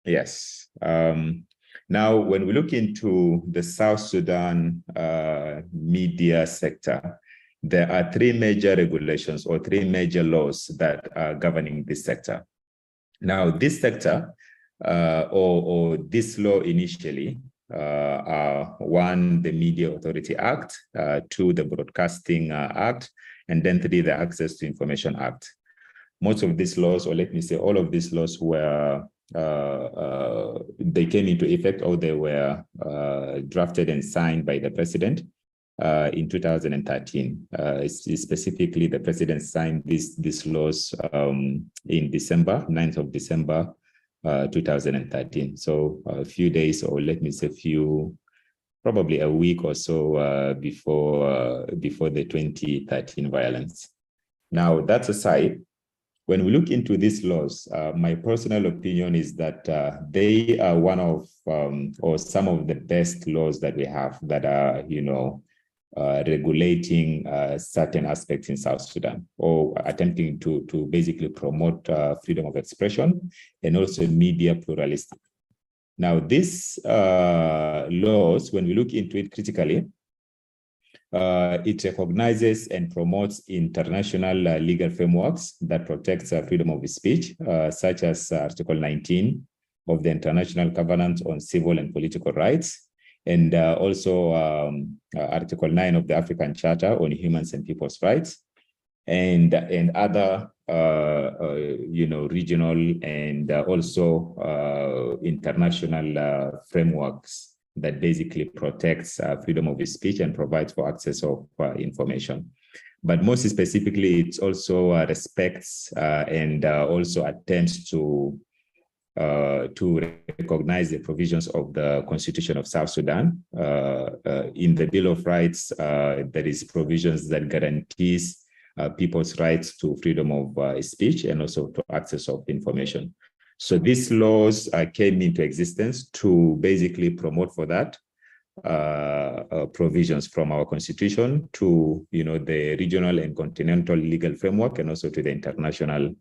Yes. Now, when we look into the South Sudan media sector, there are three major regulations or three major laws that are governing this sector. Now, this sector or this law initially are one, the Media Authority Act, two, the Broadcasting Act, and then three, the Access to Information Act. Most of these laws, or let me say all of these laws were they came into effect or they were drafted and signed by the president in 2013. Specifically, the president signed these laws in December, 9th of December, 2013. So a few days, or let me say probably a week or so before the 2013 violence. Now, that's aside. When we look into these laws, my personal opinion is that they are one of or some of the best laws that we have that are, regulating certain aspects in South Sudan, or attempting to basically promote freedom of expression and also media pluralism. Now, these laws, when we look into it critically, it recognizes and promotes international legal frameworks that protects freedom of speech, such as Article 19 of the International Covenant on Civil and Political Rights, and also Article 9 of the African Charter on Humans and People's Rights, and other regional and also international frameworks that basically protects freedom of speech and provides for access of information. But most specifically, it also respects and also attempts to recognize the provisions of the Constitution of South Sudan. In the Bill of Rights, there is provisions that guarantees people's rights to freedom of speech and also to access of information. So these laws came into existence to basically promote for that provisions from our constitution to the regional and continental legal framework, and also to the international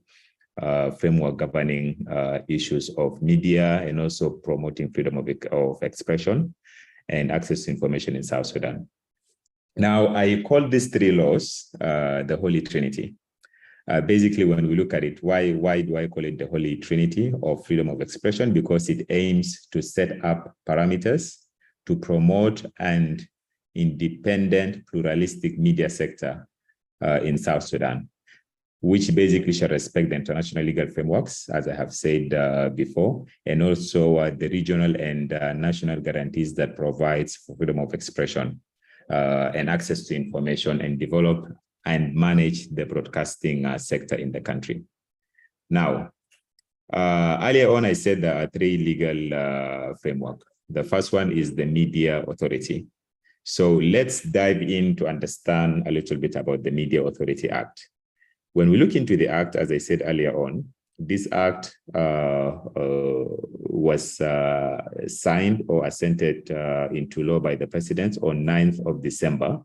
framework governing issues of media and also promoting freedom of expression and access to information in South Sudan. Now, I call these three laws the Holy Trinity. Basically, when we look at it, why do I call it the Holy Trinity of freedom of expression? Because it aims to set up parameters to promote an independent, pluralistic media sector in South Sudan, which basically shall respect the international legal frameworks, as I have said before, and also the regional and national guarantees that provides for freedom of expression and access to information, and develop and manage the broadcasting sector in the country. Now, earlier on, I said there are three legal frameworks. The first one is the Media Authority. So let's dive in to understand a little bit about the Media Authority Act. When we look into the Act, as I said earlier on, this Act was signed or assented into law by the President on 9th of December,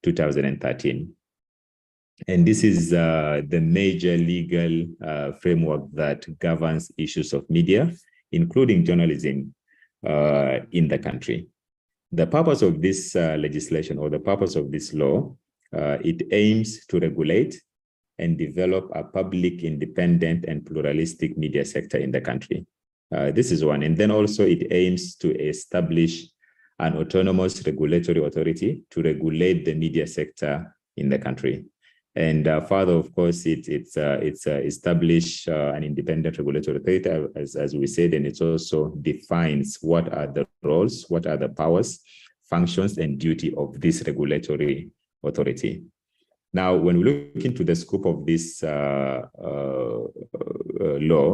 2013. And this is the major legal framework that governs issues of media, including journalism in the country. The purpose of this legislation, or the purpose of this law, it aims to regulate and develop a public, independent, and pluralistic media sector in the country. This is one. And then also it aims to establish an autonomous regulatory authority to regulate the media sector in the country. And further, of course, it's established an independent regulatory authority, as we said, and it also defines what are the roles, what are the powers, functions, and duty of this regulatory authority. Now, when we look into the scope of this law,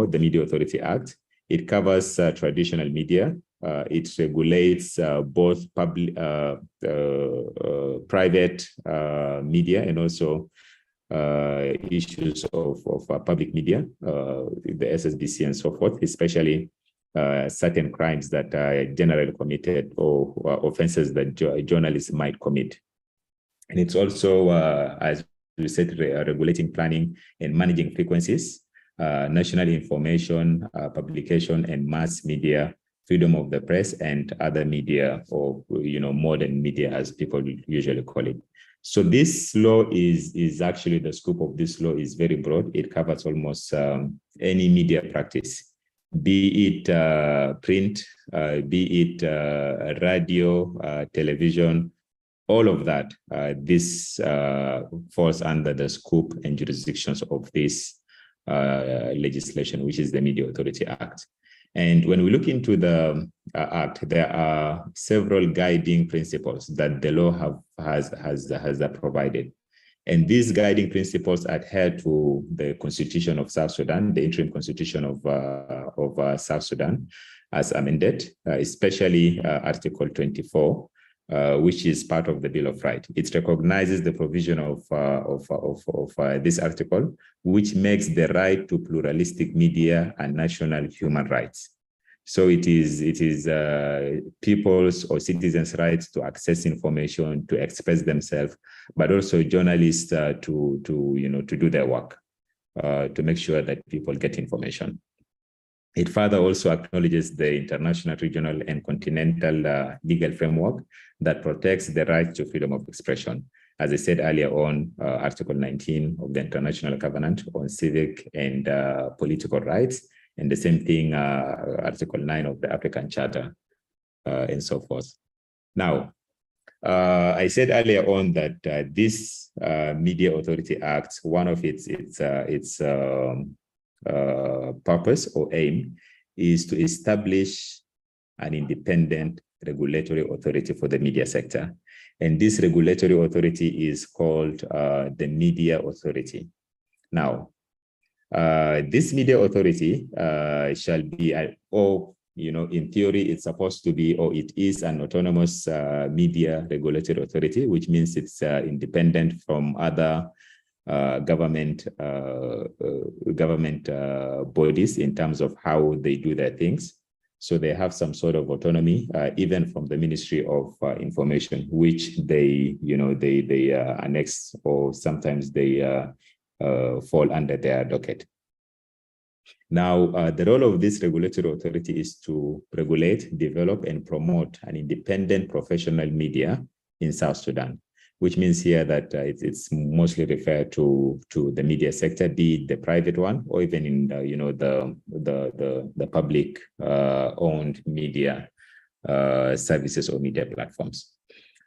the Media Authority Act, it covers traditional media. It regulates both public, private media, and also issues of public media, the SSBC and so forth, especially certain crimes that are generally committed or offenses that journalists might commit. And it's also, as we said, regulating planning and managing frequencies national information, publication and mass media, freedom of the press, and other media, or modern media as people usually call it. So this law is actually, the scope of this law is very broad. It covers almost any media practice, be it print, be it radio, television, all of that. This falls under the scope and jurisdictions of this legislation, which is the Media Authority Act. And when we look into the Act, there are several guiding principles that the law has provided. And these guiding principles adhere to the Constitution of South Sudan, the interim Constitution of South Sudan, as amended, especially Article 24, which is part of the Bill of Rights. It recognizes the provision of this article, which makes the right to pluralistic media a national human rights. So it is people's or citizens' rights to access information, to express themselves, but also journalists to do their work, to make sure that people get information. It further also acknowledges the international, regional, and continental legal framework that protects the right to freedom of expression. As I said earlier on, Article 19 of the International Covenant on Civic and Political Rights, and the same thing, Article 9 of the African Charter, and so forth. Now, I said earlier on that this Media Authority Act, one of its purpose or aim is to establish an independent regulatory authority for the media sector. And this regulatory authority is called the Media Authority. Now, this media authority shall be, in theory, it's supposed to be, or it is, an autonomous media regulatory authority, which means it's independent from other government bodies in terms of how they do their things. So they have some sort of autonomy, even from the Ministry of Information, which they annex, or sometimes they fall under their docket. Now, the role of this regulatory authority is to regulate, develop, and promote an independent professional media in South Sudan, which means here that it's mostly referred to the media sector, be it the private one or even in the public owned media services or media platforms.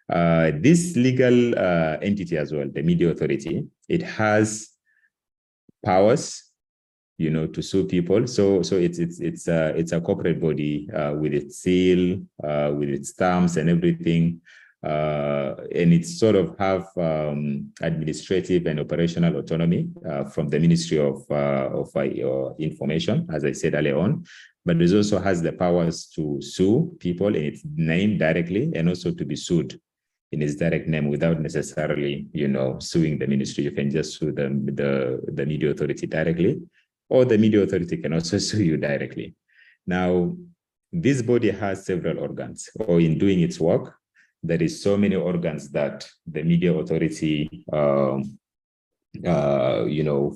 This legal entity as well, the Media Authority, it has powers, to sue people. So it's a corporate body with its seal, with its stamps and everything. And it sort of have administrative and operational autonomy from the Ministry of Information, as I said earlier on, but it also has the powers to sue people in its name directly, and also to be sued in its direct name without necessarily, suing the ministry. You can just sue the Media Authority directly, or the Media Authority can also sue you directly. Now, this body has several organs, or in doing its work, there is so many organs that the Media Authority,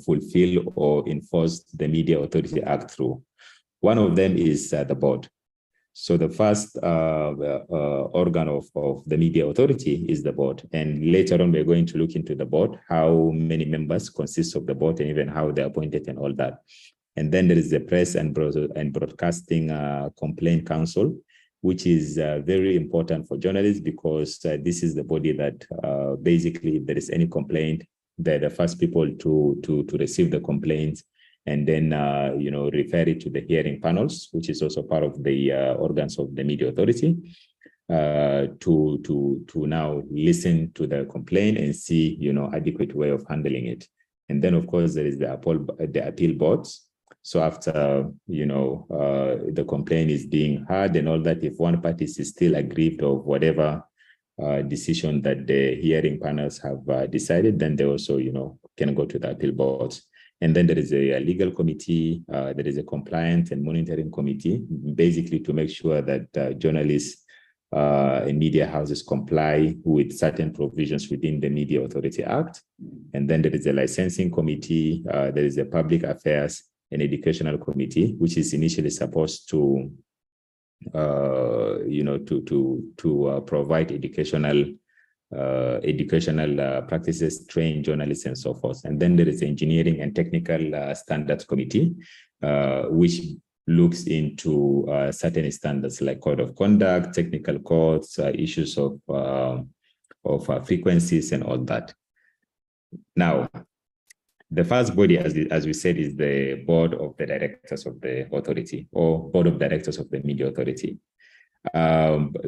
fulfill or enforce the Media Authority Act through. One of them is the board. So the first organ of the Media Authority is the board. And later on, we're going to look into the board, how many members consist of the board, and even how they're appointed and all that. And then there is the Press and Broadcasting Complaint Council, which is very important for journalists, because this is the body that basically, if there is any complaint, they're the first people to receive the complaints, and then refer it to the hearing panels, which is also part of the organs of the Media Authority, to now listen to the complaint and see adequate way of handling it. And then, of course, there is the appeal boards. So after the complaint is being heard and all that, if one party is still aggrieved of whatever decision that the hearing panels have decided, then they also can go to the appeal boards. And then there is a legal committee, there is a compliance and monitoring committee, basically to make sure that journalists and media houses comply with certain provisions within the Media Authority Act. And then there is a licensing committee, there is a public affairs, an educational committee, which is initially supposed to, provide educational practices, train journalists, and so forth. And then there is the engineering and technical standards committee, which looks into certain standards like code of conduct, technical codes, issues of frequencies, and all that. Now, the first body, as we said, is the board of the directors of the authority, or board of directors of the media authority.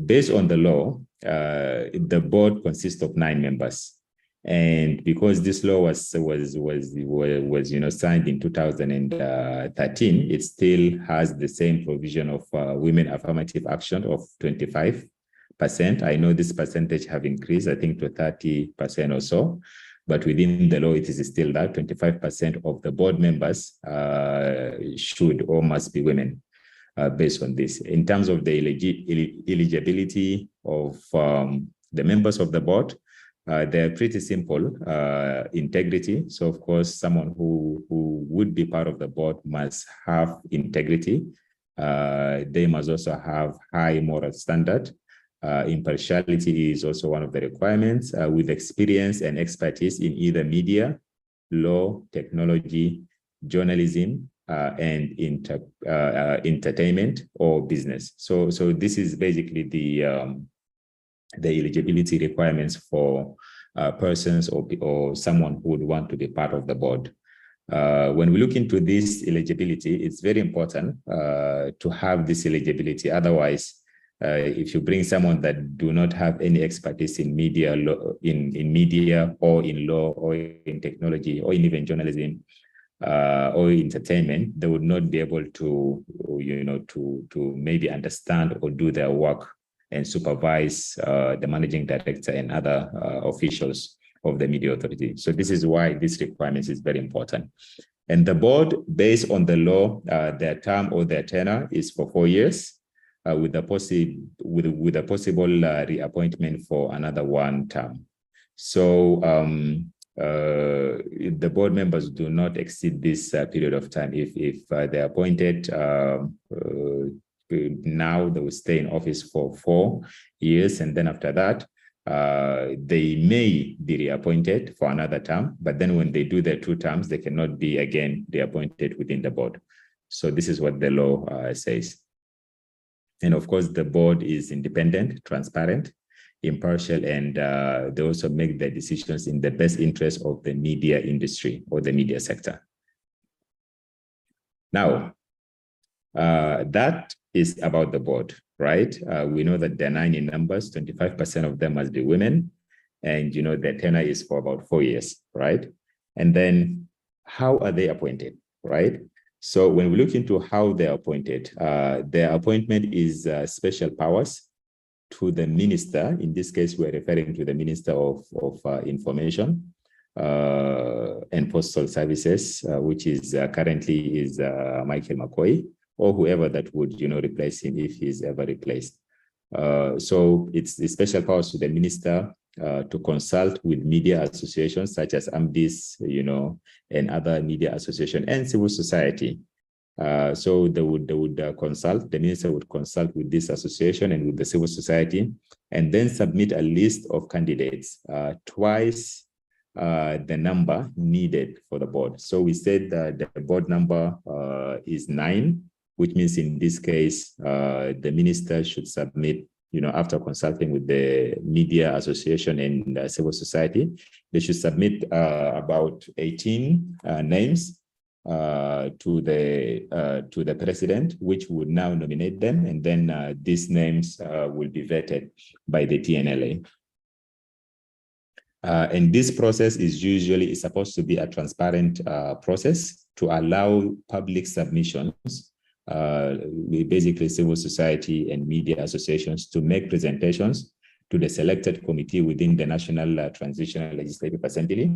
Based on the law, the board consists of 9 members, and because this law was signed in 2013, it still has the same provision of women affirmative action of 25%. I know this percentage have increased, I think, to 30% or so. But within the law, it is still that 25% of the board members should or must be women, based on this. In terms of the eligibility of the members of the board, they're pretty simple. Integrity. So, of course, someone who would be part of the board must have integrity. They must also have high moral standard. Impartiality is also one of the requirements, with experience and expertise in either media, law, technology, journalism, and entertainment or business. So this is basically the eligibility requirements for persons or someone who would want to be part of the board. When we look into this eligibility, it's very important to have this eligibility. Otherwise, if you bring someone that do not have any expertise in media, in media or in law or in technology or in even journalism or entertainment, they would not be able to, to maybe understand or do their work and supervise the managing director and other officials of the media authority. So this is why this requirement is very important. And the board, based on the law, their term or their tenure is for 4 years. With a possible reappointment for another 1 term. So the board members do not exceed this period of time. If they're appointed now, they will stay in office for 4 years, and then after that, they may be reappointed for another term. But then when they do their 2 terms, they cannot be again reappointed within the board. So this is what the law says. And of course, the board is independent, transparent, impartial, and they also make their decisions in the best interest of the media industry or the media sector. Now, that is about the board, right? We know that there are 9 in numbers, 25% of them must be women, and their tenure is for about 4 years, right? And then how are they appointed, right? So when we look into how they're appointed, their appointment is special powers to the minister. In this case, we're referring to the Minister of Information and Postal Services, which is currently is Michael McCoy, or whoever that would replace him if he's ever replaced. So it's the special powers to the minister to consult with media associations such as AMDIS, and other media associations and civil society. So they would consult, the minister would consult with this association and with the civil society, and then submit a list of candidates, twice the number needed for the board. So we said that the board number is 9, which means in this case, the minister should submit, after consulting with the media association and civil society, they should submit about 18 names to the president, which would now nominate them, and then these names will be vetted by the TNLA. And this process is usually supposed to be a transparent process to allow public submissions, basically civil society and media associations, to make presentations to the selected committee within the National Transitional Legislative Assembly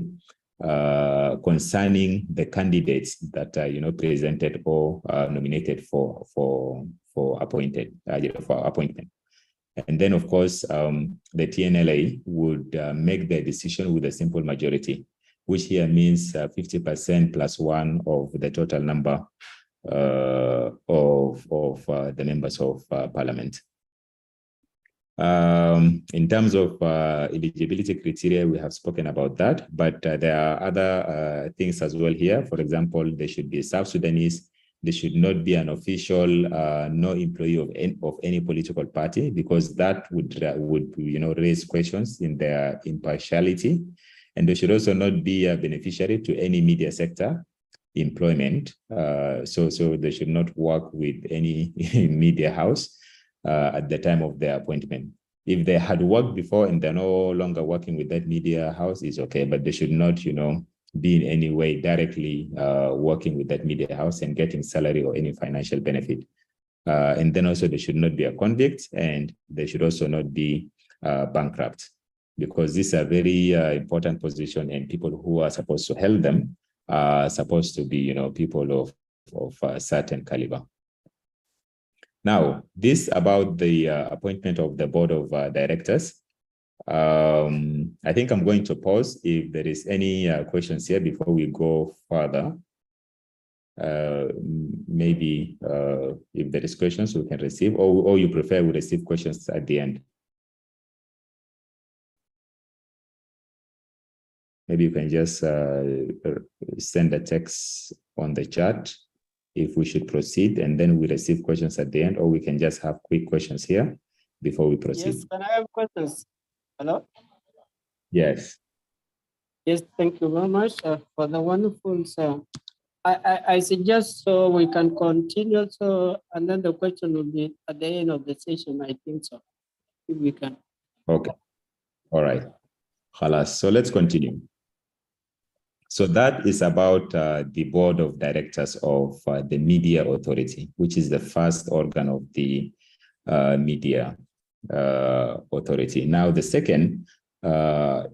concerning the candidates that are presented or nominated for appointment. And then, of course, the TNLA would make their decision with a simple majority. which here means 50% plus one of the total number of the members of parliament. In terms of eligibility criteria, we have spoken about that, but there are other things as well here. For example, they should be South Sudanese. They should not be an official, no employee of any political party, because that would raise questions in their impartiality. And they should also not be a beneficiary to any media sector employment. So they should not work with any media house at the time of their appointment. If they had worked before and they're no longer working with that media house, is okay, but they should not, be in any way directly working with that media house and getting salary or any financial benefit. And then also they should not be a convict, and they should also not be bankrupt, because these are very important position, and people who are supposed to help them are supposed to be, people of a certain caliber. Now, this about the appointment of the board of directors. I think I'm going to pause if there is any questions here before we go further. Maybe if there is questions we can receive, or you prefer we receive questions at the end. Maybe you can just send a text on the chat if we should proceed, and then we receive questions at the end, or we can just have quick questions here before we proceed. Yes, can I have questions? Hello? Yes. Yes, thank you very much for the wonderful, sir. I suggest so we can continue, so, and then the question will be at the end of the session, I think so, if we can. Okay. All right. Khalas. So let's continue. So that is about the board of directors of the Media Authority, which is the first organ of the Media Authority. Now, the second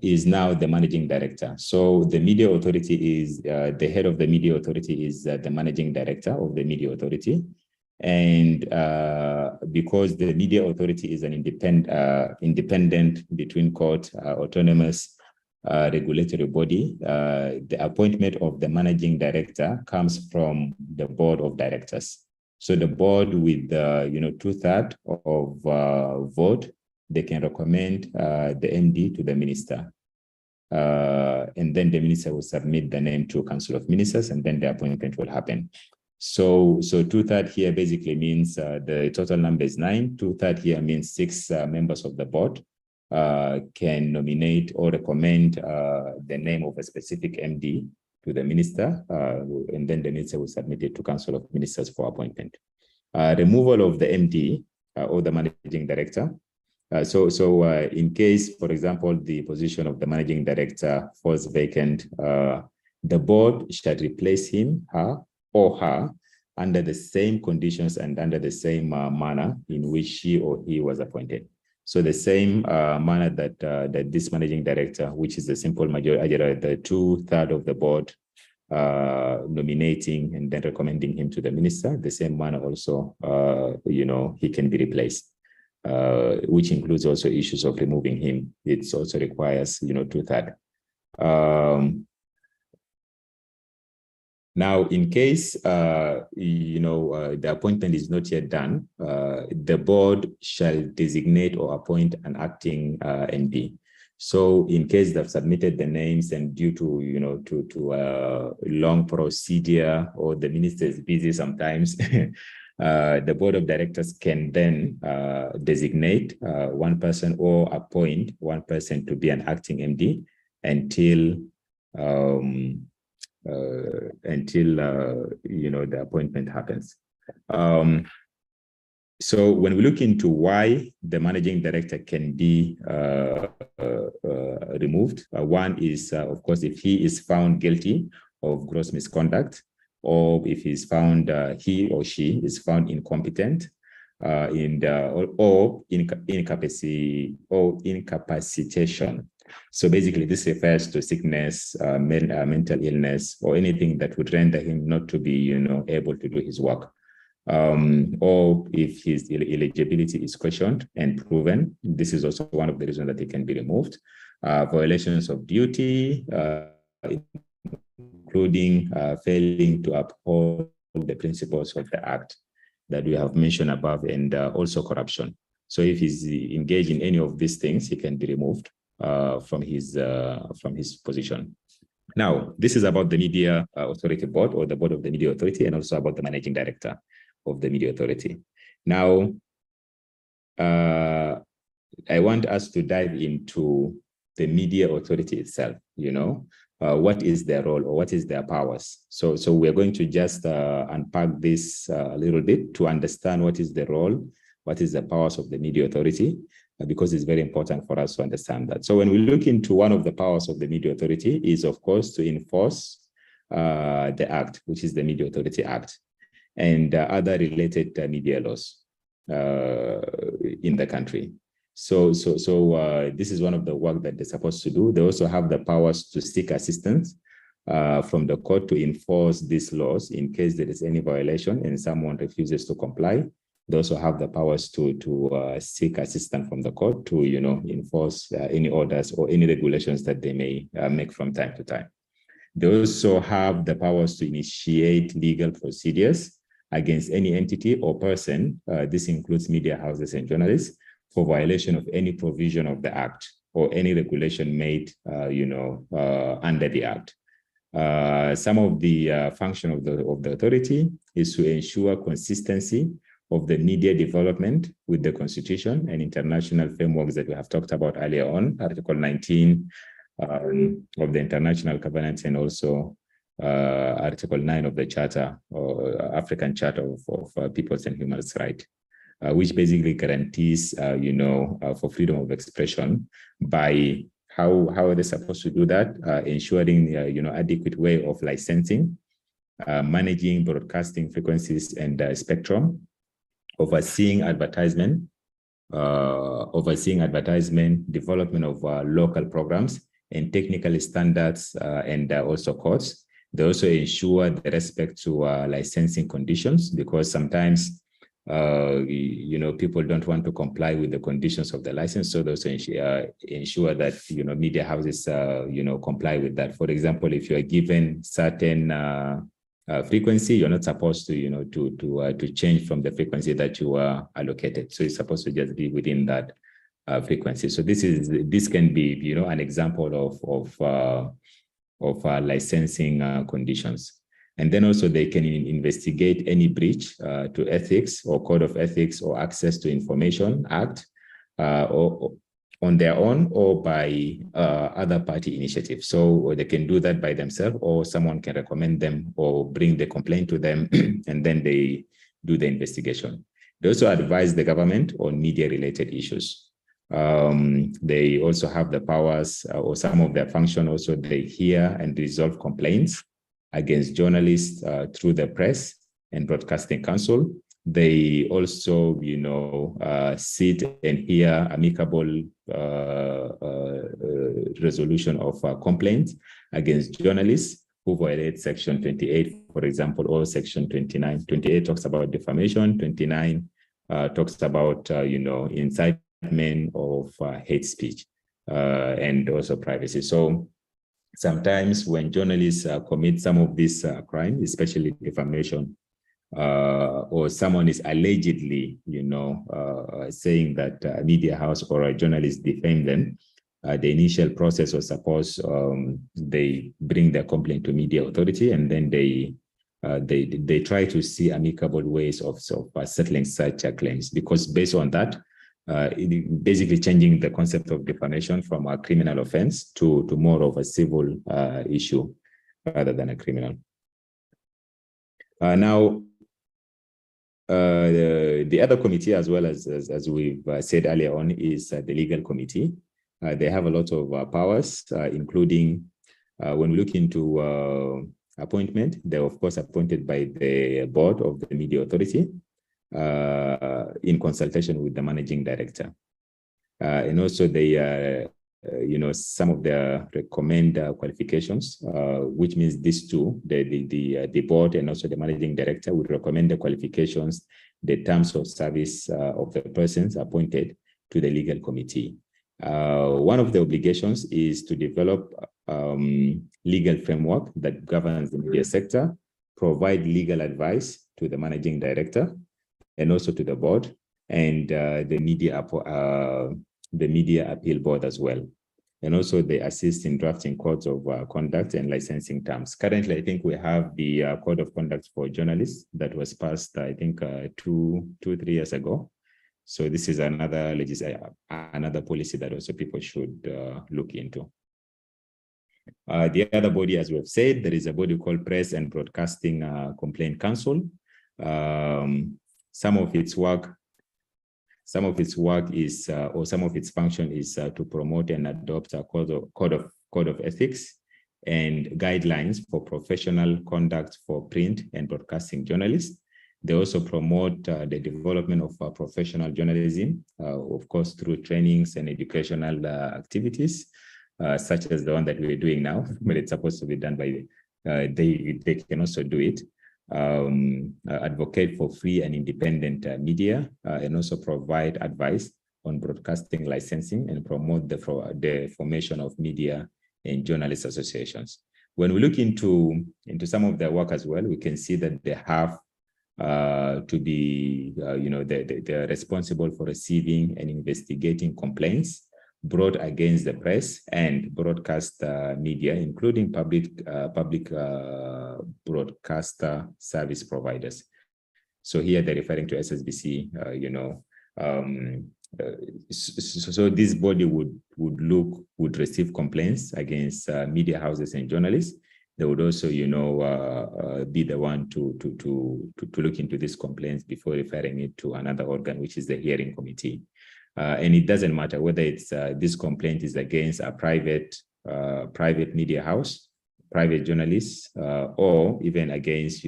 is now the managing director. So the Media Authority is, the head of the Media Authority is the managing director of the Media Authority. And because the Media Authority is an independent between court, autonomous regulatory body, the appointment of the managing director comes from the board of directors. So the board with 2/3 of vote, they can recommend the MD to the minister. And then the minister will submit the name to Council of Ministers, and then the appointment will happen. So 2/3 here basically means the total number is 9. 2/3 here means 6 members of the board can nominate or recommend the name of a specific MD to the minister, and then the minister will submit it to Council of Ministers for appointment. Removal of the MD or the managing director. So in case, for example, the position of the managing director falls vacant, the board shall replace him, her, or her under the same conditions and under the same manner in which she or he was appointed. So the same manner that this managing director, which is the simple majority, the 2/3 of the board nominating and then recommending him to the minister, the same manner also, he can be replaced, which includes also issues of removing him. It also requires, 2/3. Now, in case, the appointment is not yet done, the board shall designate or appoint an acting MD. So in case they've submitted the names and due to, to a long procedure, or the minister is busy sometimes, the board of directors can then designate one person or appoint one person to be an acting MD until the appointment happens. So when we look into why the managing director can be removed, one is, of course, if he is found guilty of gross misconduct, or if he's found, he or she is found incompetent, or incapacitation. So basically, this refers to sickness, mental illness, or anything that would render him not to be, able to do his work. Or if his eligibility is questioned and proven, this is also one of the reasons that he can be removed. Violations of duty, including failing to uphold the principles of the Act that we have mentioned above, and also corruption. So if he's engaged in any of these things, he can be removed from his position. Now, this is about the Media Authority Board, or the Board of the Media Authority, and also about the Managing Director of the Media Authority. Now, I want us to dive into the Media Authority itself. What is their role, or what is their powers? So we're going to just unpack this a little bit to understand what is the role, what is the powers of the Media Authority, because it's very important for us to understand that. So when we look into one of the powers of the Media Authority is, of course, to enforce the Act, which is the Media Authority Act, and other related media laws in the country. So this is one of the work that they're supposed to do. They also have the powers to seek assistance from the court to enforce these laws in case there is any violation and someone refuses to comply. They also have the powers to seek assistance from the court to enforce any orders or any regulations that they may make from time to time. They also have the powers to initiate legal procedures against any entity or person. This includes media houses and journalists, for violation of any provision of the Act or any regulation made, under the Act. Some of the function of the authority is to ensure consistency of the media development with the Constitution and international frameworks that we have talked about earlier on, Article 19 of the International Covenant, and also Article 9 of the Charter, or African Charter of Peoples and Human Rights. Which basically guarantees, for freedom of expression. By how are they supposed to do that? Ensuring, adequate way of licensing, managing broadcasting frequencies and spectrum, overseeing advertisement, development of local programs and technical standards, and also courts. They also ensure the respect to licensing conditions, because sometimes people don't want to comply with the conditions of the license. So those ensure that, media houses, comply with that. For example, if you are given certain frequency, you're not supposed to, to change from the frequency that you are allocated. So it's supposed to just be within that frequency. So this can be, an example of licensing conditions. And then also they can investigate any breach to ethics or code of ethics or access to information act, or on their own or by other party initiatives. So they can do that by themselves, or someone can recommend them or bring the complaint to them, and then they do the investigation. They also advise the government on media-related issues. They also have the powers, or some of their function also, they hear and resolve complaints against journalists through the Press and Broadcasting Council. They also, sit and hear amicable resolution of complaints against journalists who violate Section 28, for example, or Section 29. 28 talks about defamation. 29 talks about, incitement of hate speech and also privacy. So sometimes when journalists commit some of these crimes, especially defamation, or someone is allegedly, saying that a media house or a journalist defamed them, the initial process was suppose they bring their complaint to Media Authority, and then they try to see amicable ways of settling such claims, because based on that, basically changing the concept of defamation from a criminal offense to more of a civil issue rather than a criminal. Now, the other committee, as well as we've said earlier on, is the legal committee. They have a lot of powers, including when we look into appointment, they're of course appointed by the board of the Media Authority in consultation with the managing director. And also they, some of their recommend qualifications, which means these two, the board and also the managing director would recommend the qualifications, the terms of service of the persons appointed to the legal committee. One of the obligations is to develop legal framework that governs the media sector, provide legal advice to the managing director and also to the board and the media appeal board as well. And also they assist in drafting codes of conduct and licensing terms. Currently, I think we have the code of conduct for journalists that was passed, I think, 3 years ago. So this is another policy that also people should look into. The other body, as we've said, there is a body called Press and Broadcasting Complaint Council. Some of its work is, or some of its function is to promote and adopt a code of ethics and guidelines for professional conduct for print and broadcasting journalists. They also promote the development of professional journalism, of course, through trainings and educational activities, such as the one that we're doing now, but it's supposed to be done by they can also do it. Advocate for free and independent media, and also provide advice on broadcasting licensing and promote the formation of media and journalist associations. When we look into some of their work as well, we can see that they have to be, they're responsible for receiving and investigating complaints brought against the press and broadcast media, including public broadcaster service providers. So here they're referring to SSBC, so this body would receive complaints against media houses and journalists. They would also, be the one to look into these complaints before referring it to another organ, which is the hearing committee. And it doesn't matter whether it's this complaint is against a private media house, private journalists, or even against,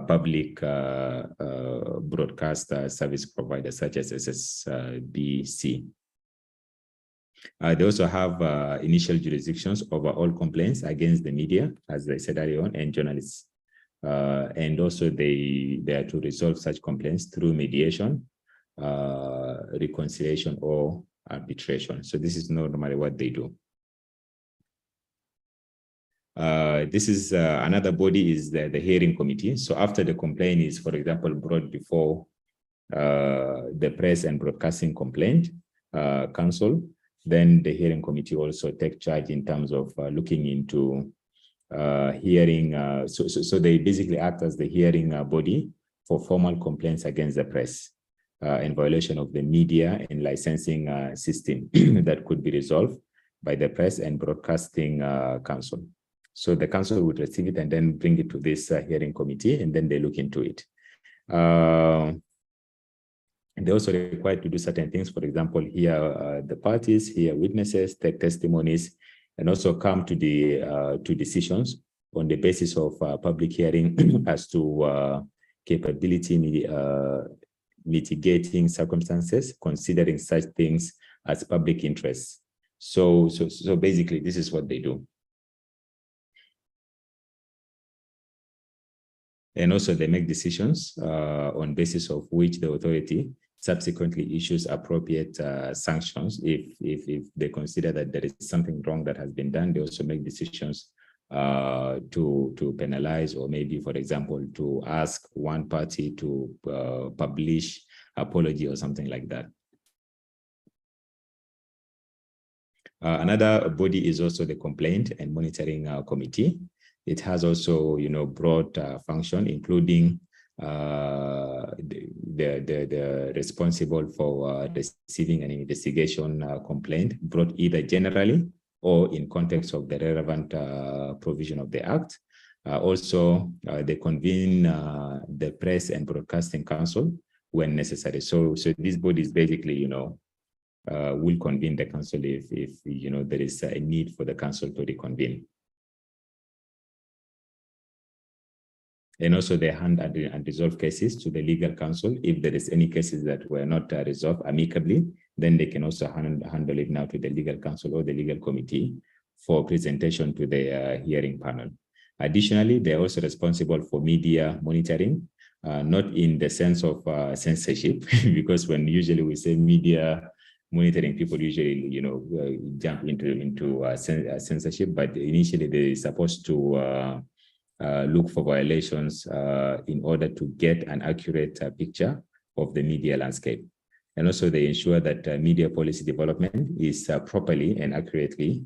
public broadcaster service providers such as SSBC. They also have initial jurisdictions over all complaints against the media, as I said earlier on, and journalists. And also they are to resolve such complaints through mediation, reconciliation, or arbitration. So this is normally what they do. This is another body is the hearing committee. So after the complaint is, for example, brought before the Press and Broadcasting Complaint Council, then the hearing committee also take charge in terms of looking into hearing. So they basically act as the hearing body for formal complaints against the press in violation of the media and licensing system that could be resolved by the Press and Broadcasting Council. So the council would receive it and then bring it to this hearing committee, and then they look into it. And they're also required to do certain things. For example, hear the parties, hear witnesses, take testimonies, and also come to the to decisions on the basis of public hearing as to capability mitigating circumstances, considering such things as public interests. So basically, this is what they do. And also they make decisions on basis of which the authority subsequently issues appropriate sanctions. If they consider that there is something wrong that has been done, they also make decisions to penalize, or maybe, for example, to ask one party to publish apology or something like that. Another body is also the Complaint and Monitoring Committee. It has also, broad function, including the responsible for receiving an investigation complaint brought either generally or in context of the relevant provision of the Act. Also, they convene the Press and Broadcasting Council when necessary. So these bodies basically, will convene the council if there is a need for the council to reconvene. And also they hand unresolved cases to the legal counsel. If there is any cases that were not resolved amicably, then they can also handle it now to the legal counsel or the legal committee for presentation to the hearing panel. Additionally, they're also responsible for media monitoring, not in the sense of censorship, because when usually we say media monitoring people usually, jump into censorship, but initially they're supposed to look for violations in order to get an accurate picture of the media landscape. And also they ensure that media policy development is properly and accurately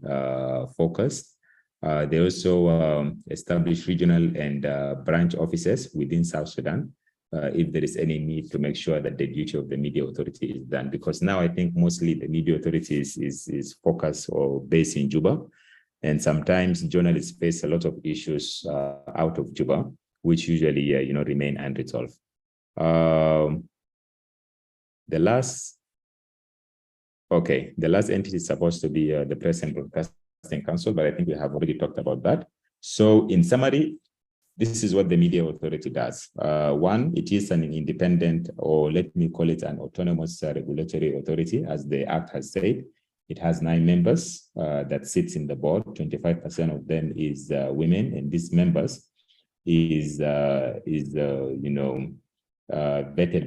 focused. They also establish regional and branch offices within South Sudan if there is any need to make sure that the duty of the media authority is done. Because now I think mostly the media authority is focused or based in Juba. And sometimes journalists face a lot of issues out of Juba, which usually remain unresolved. The last entity is supposed to be the Press and Broadcasting Council, but I think we have already talked about that. So in summary, this is what the media authority does. One, it is an independent, or let me call it an autonomous regulatory authority, as the Act has said. It has 9 members that sits in the board. 25% of them is women, and these members is vetted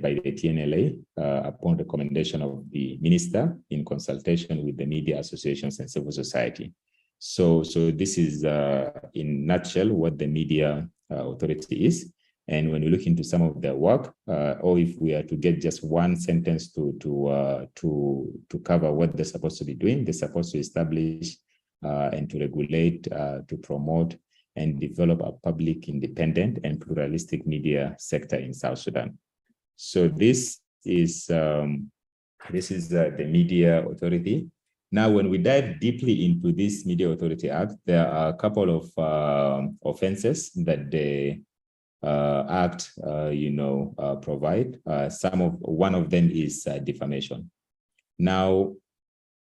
by the TNLA upon recommendation of the minister in consultation with the media associations and civil society. So this is in a nutshell what the media authority is. And when we look into some of their work, or if we are to get just one sentence to cover what they're supposed to be doing, they're supposed to establish and to regulate, to promote and develop a public, independent and pluralistic media sector in South Sudan. So this is the Media Authority. Now, when we dive deeply into this Media Authority Act, there are a couple of offenses that the Act, provide. One of them is defamation. Now,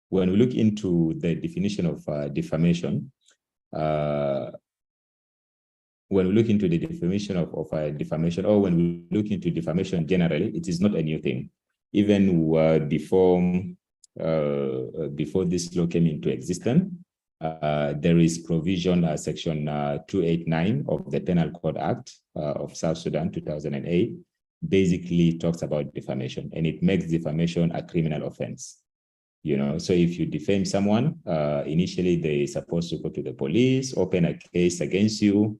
when we look into the definition of defamation, when we look into the definition of defamation, or when we look into defamation generally, it is not a new thing. Even before this law came into existence, there is provision, section 289 of the Penal Code Act of South Sudan, 2008, basically talks about defamation, and it makes defamation a criminal offense. So if you defame someone, initially they're supposed to go to the police, open a case against you,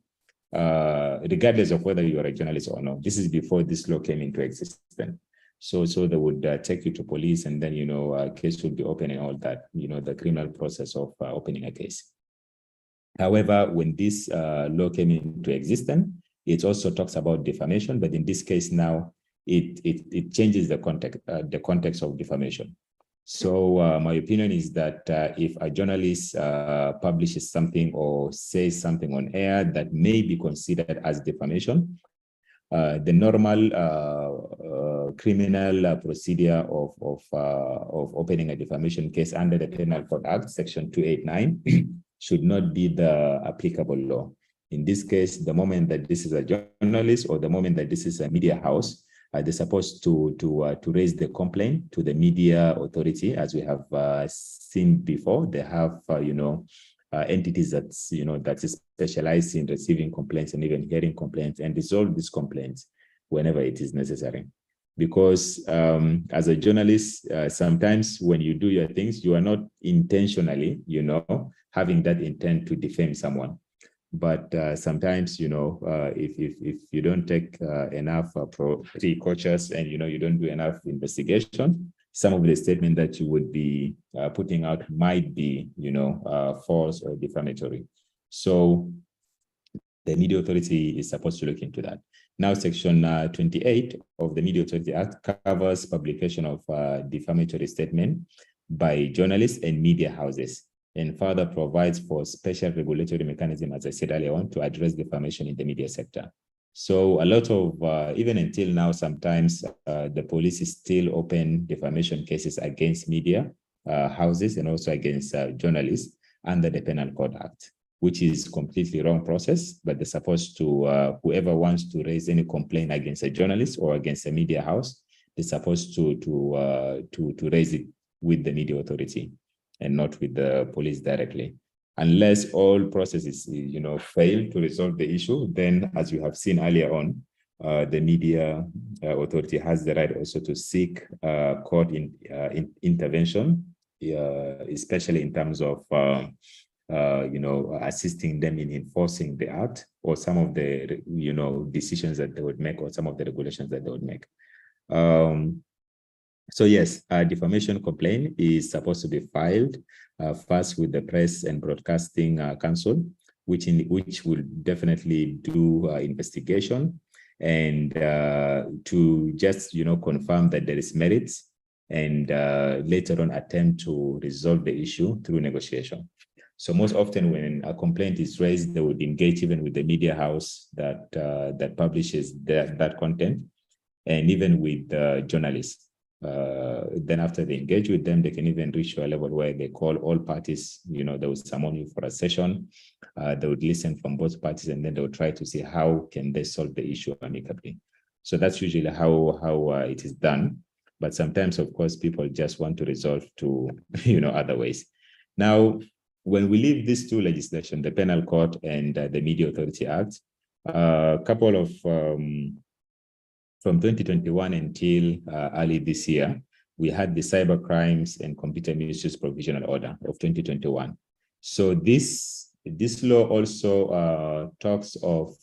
regardless of whether you are a journalist or not. This is before this law came into existence. So they would take you to police, and then, a case would be open and all that, the criminal process of opening a case. However, when this law came into existence, it also talks about defamation, but in this case now, it changes the context of defamation. So my opinion is that if a journalist publishes something or says something on air that may be considered as defamation, the normal criminal procedure of opening a defamation case under the Penal Code Act, Section 289, should not be the applicable law. In this case, the moment that this is a journalist or the moment that this is a media house, they're supposed to raise the complaint to the media authority, as we have seen before. They have entities that specialize in receiving complaints and even hearing complaints and resolve these complaints whenever it is necessary. Because as a journalist, sometimes when you do your things, you are not intentionally, having that intent to defame someone. But sometimes, if you don't take enough precautions and, you don't do enough investigation, some of the statement that you would be putting out might be, false or defamatory. So the Media Authority is supposed to look into that. Now, Section 28 of the Media Authority Act covers publication of defamatory statement by journalists and media houses, and further provides for special regulatory mechanism, as I said earlier on, to address defamation in the media sector. So a lot of, even until now, sometimes the police is still open defamation cases against media houses and also against journalists under the Penal Code Act, which is completely wrong process, but they're supposed to, whoever wants to raise any complaint against a journalist or against a media house, they're supposed to raise it with the Media Authority and not with the police directly. Unless all processes, fail to resolve the issue, then as you have seen earlier on, the media authority has the right also to seek court intervention, especially in terms of assisting them in enforcing the act or some of the decisions that they would make or some of the regulations that they would make. So yes, a defamation complaint is supposed to be filed first with the Press and Broadcasting Council, which will definitely do investigation and to just confirm that there is merits, and later on attempt to resolve the issue through negotiation. So most often when a complaint is raised, they would engage even with the media house that publishes that content, and even with journalists. Then after they engage with them, they can even reach to a level where they call all parties, they would summon you for a session. They would listen from both parties, and then they would try to see how can they solve the issue amicably. So that's usually how it is done. But sometimes, of course, people just want to resolve to, other ways. Now, when we leave these two legislation, the Penal Code and the Media Authority Act, a couple of from 2021 until early this year, we had the Cyber Crimes and Computer Misuse Provisional Order of 2021. So this law also talks of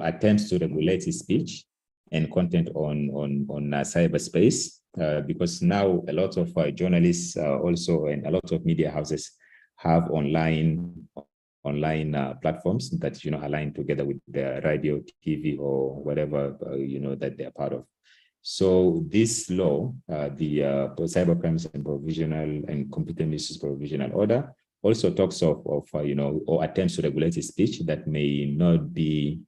attempts to regulate speech and content on cyberspace, because now a lot of journalists also and a lot of media houses have online platforms that align together with the radio, TV, or whatever that they're part of. So this law, the Cyber Crimes and Provisional and Computer Misuse Provisional Order, also talks of or attempts to regulate speech that may not be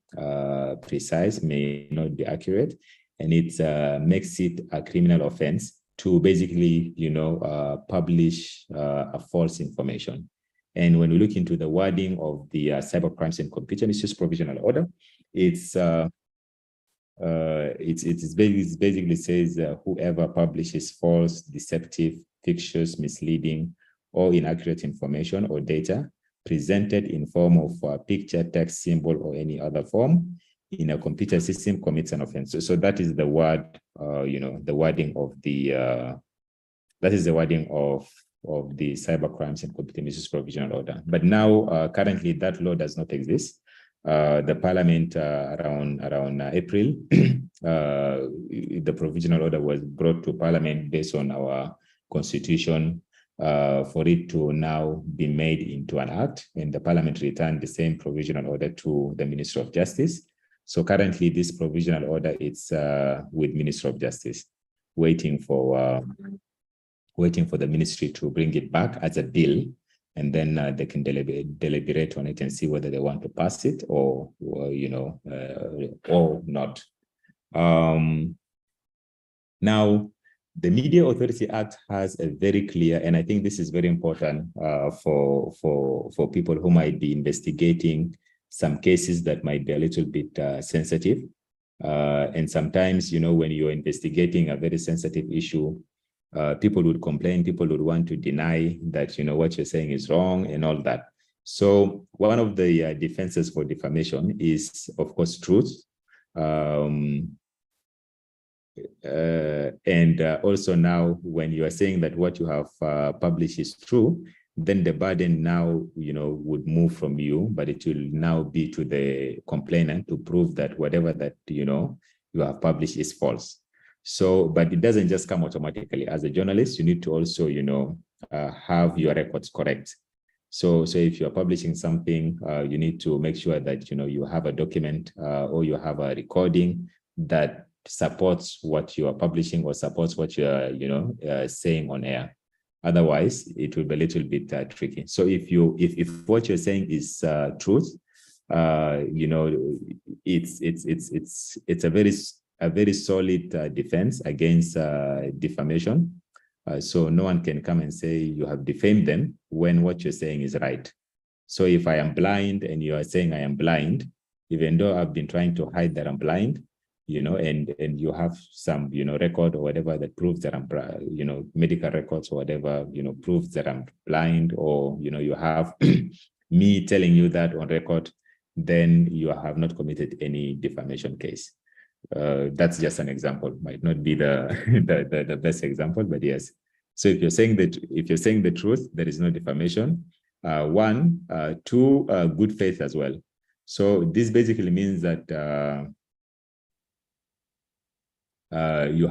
precise, may not be accurate, and it makes it a criminal offense to basically publish a false information. And when we look into the wording of the Cyber Crimes and Computer Misuse Provisional Order, it basically says whoever publishes false, deceptive, fictitious, misleading, or inaccurate information or data presented in form of picture, text, symbol, or any other form in a computer system commits an offense. So that is the word, the wording of the the Cyber Crimes and Computer Misuse Provisional Order. But now, currently, that law does not exist. The Parliament around April, the provisional order was brought to Parliament based on our Constitution for it to now be made into an act, and the Parliament returned the same provisional order to the Minister of Justice. So currently, this provisional order is with Minister of Justice, waiting for the ministry to bring it back as a bill, and then they can deliberate on it and see whether they want to pass it or not. Now, the Media Authority Act has a very clear, and I think this is very important for people who might be investigating some cases that might be a little bit sensitive. And sometimes, when you're investigating a very sensitive issue, people would complain, people would want to deny that, what you're saying is wrong and all that. So one of the defenses for defamation is, of course, truth. And also now, when you are saying that what you have published is true, then the burden now, would move from you, but it will now be to the complainant to prove that whatever that, you have published is false. So, but it doesn't just come automatically. As a journalist, you need to also, have your records correct. So if you're publishing something, you need to make sure that, you have a document or you have a recording that supports what you are publishing or supports what you are, saying on air. Otherwise, it will be a little bit tricky. So if what you're saying is truth, it's a very solid defense against defamation. So no one can come and say you have defamed them when what you're saying is right. So if I am blind and you are saying I am blind, even though I've been trying to hide that I'm blind, and you have some, record or whatever that proves that I'm, medical records or whatever, proves that I'm blind, or, you have me telling you that on record, then you have not committed any defamation case. That's just an example. Might not be the, the best example, but yes. So if you're saying the truth, there is no defamation. One, two, good faith as well. So this basically means that you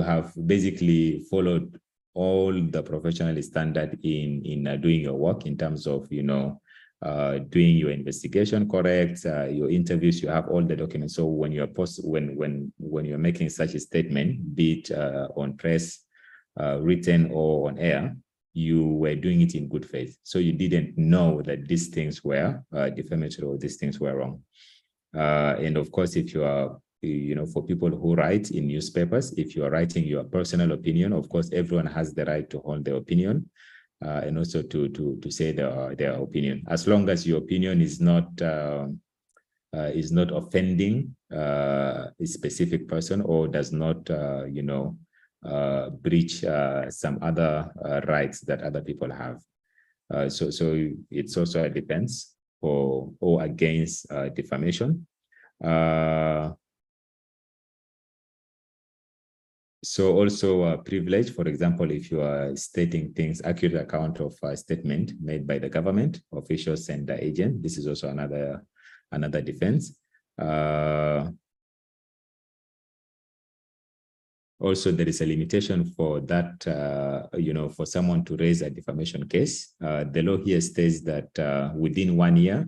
have basically followed all the professional standard in doing your work in terms of doing your investigation correct, your interviews. You have all the documents. So when you're when you're making such a statement, be it on press, written or on air, you were doing it in good faith. So you didn't know that these things were defamatory or these things were wrong. And of course, if you are, for people who write in newspapers, if you are writing your personal opinion, of course, everyone has the right to hold their opinion and also to say their opinion, as long as your opinion is not offending a specific person or does not, breach some other rights that other people have. So it's also a defense for or against defamation. So also privilege, for example, if you are stating things, accurate account of a statement made by the government, officials and the agent, this is also another defense. Also, there is a limitation for that, for someone to raise a defamation case. The law here states that within 1 year,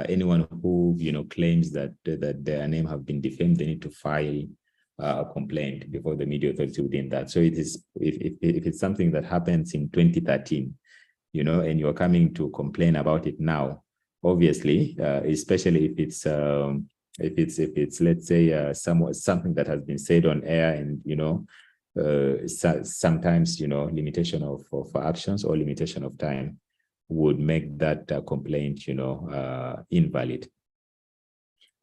anyone who claims that their name have been defamed, they need to file a complaint before the media authority within that. So it is if it's something that happens in 2013, and you're coming to complain about it now, obviously, especially if it's let's say something that has been said on air and sometimes limitation of actions or limitation of time would make that complaint invalid.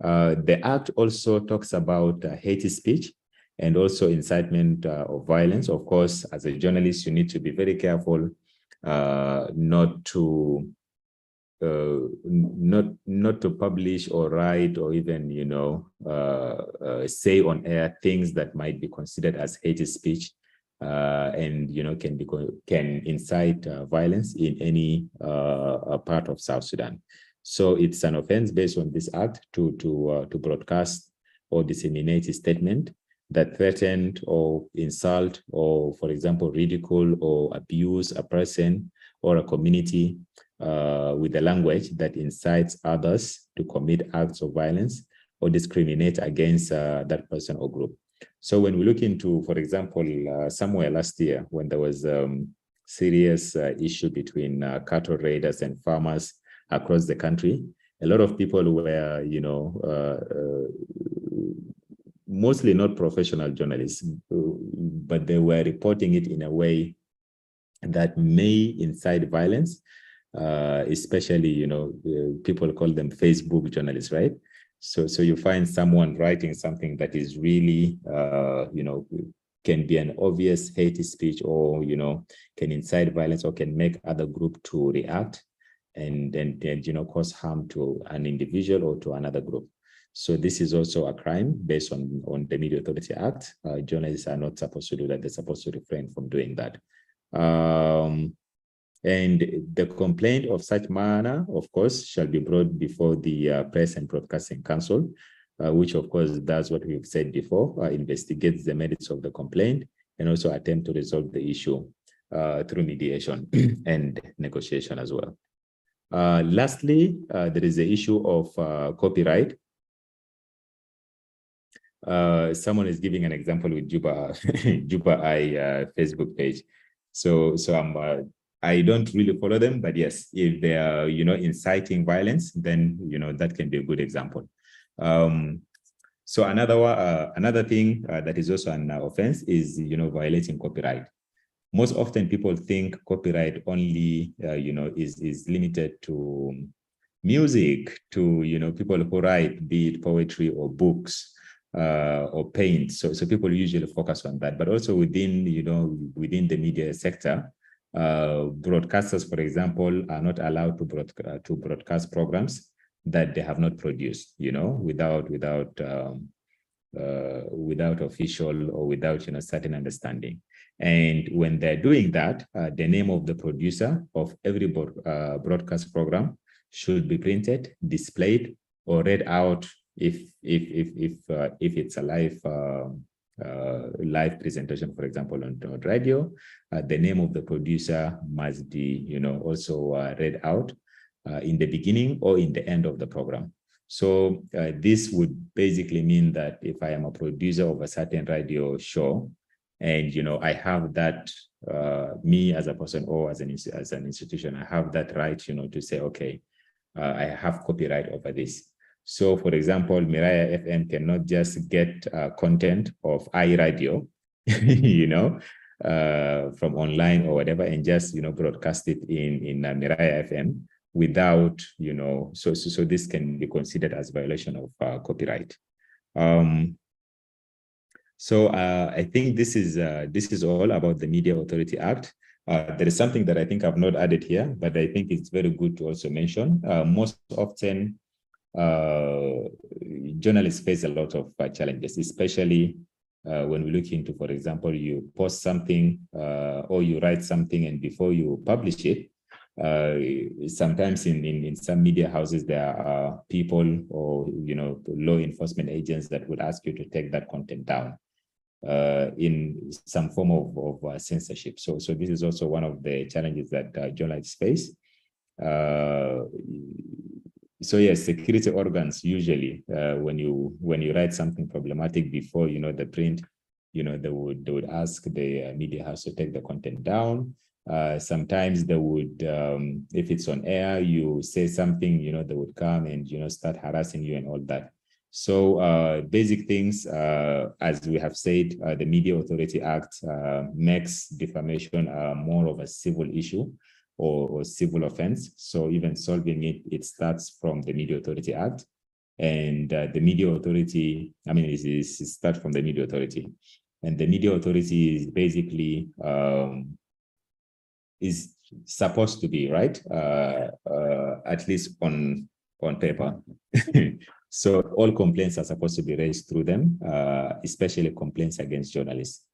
The Act also talks about hate speech and also incitement of violence. Of course, as a journalist, you need to be very careful not to publish or write or even say on air things that might be considered as hate speech and can incite violence in any part of South Sudan. So it's an offense based on this act to broadcast or disseminate a statement that threatened or insult or, for example, ridicule or abuse a person or a community with a language that incites others to commit acts of violence or discriminate against that person or group. So when we look into, for example, somewhere last year when there was serious issue between cattle raiders and farmers across the country, a lot of people were, mostly not professional journalists, but they were reporting it in a way that may incite violence, especially, people call them Facebook journalists, right? So you find someone writing something that is really, can be an obvious hate speech or, can incite violence or can make other group to react and cause harm to an individual or to another group. So this is also a crime based on the Media Authority Act. Journalists are not supposed to do that. They're supposed to refrain from doing that. And the complaint of such manner, of course, shall be brought before the Press and Broadcasting Council, which of course does what we've said before, investigates the merits of the complaint and also attempt to resolve the issue through mediation and negotiation as well. Lastly, there is the issue of copyright. Someone is giving an example with Juba I Facebook page. So I don't really follow them, but yes, if they are inciting violence, then that can be a good example. So another thing that is also an offense is violating copyright. Most often people think copyright only is limited to music, to people who write, be it poetry or books or paint. So people usually focus on that, but also within the media sector, broadcasters, for example, are not allowed to broadcast programs that they have not produced, without official or without certain understanding. And when they're doing that, the name of the producer of every broadcast program should be printed, displayed, or read out if it's a live presentation, for example, on radio. The name of the producer must be also read out in the beginning or in the end of the program. So this would basically mean that if I am a producer of a certain radio show, and I have that, me as a person or as an institution, I have that right, to say, okay, I have copyright over this. So, for example, Miraya FM cannot just get content of iRadio, from online or whatever, and just broadcast it in Miraya FM without, so this can be considered as violation of copyright. So I think this is all about the Media Authority Act. There is something that I think I've not added here, but I think it's very good to also mention. Most often, journalists face a lot of challenges, especially when we look into, for example, you post something or you write something, and before you publish it, sometimes in some media houses, there are people or law enforcement agents that would ask you to take that content down in some form of censorship. So this is also one of the challenges that journalists face. So yes, security organs usually, when you write something problematic before the print, they would ask the media house to take the content down. Sometimes they would, if it's on air, you say something, they would come and start harassing you and all that. So basic things, as we have said, the Media Authority Act makes defamation more of a civil issue or civil offense. So even solving it starts from the Media Authority Act. And the Media Authority, it starts from the Media Authority. And the Media Authority is basically is supposed to be, right? At least on paper. So all complaints are supposed to be raised through them, especially complaints against journalists.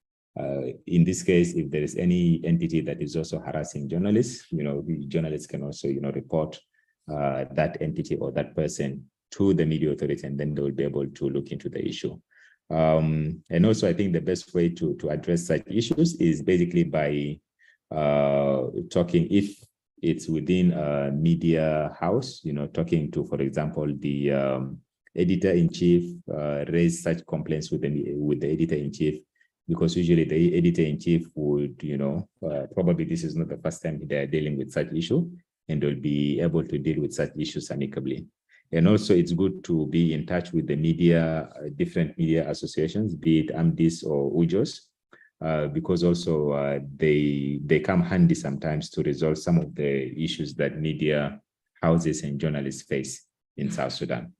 In this case, if there is any entity that is also harassing journalists, the journalists can also, report that entity or that person to the Media Authority, and then they will be able to look into the issue. And also, I think the best way to address such issues is basically by talking, if it's within a media house, talking to, for example, the editor-in-chief, raise such complaints with the editor-in-chief, because usually the editor-in-chief would, probably this is not the first time they're dealing with such issue, and they'll be able to deal with such issues amicably. And also, it's good to be in touch with the media, different media associations, be it AMDIS or UJOS, because also they come handy sometimes to resolve some of the issues that media houses and journalists face in South Sudan.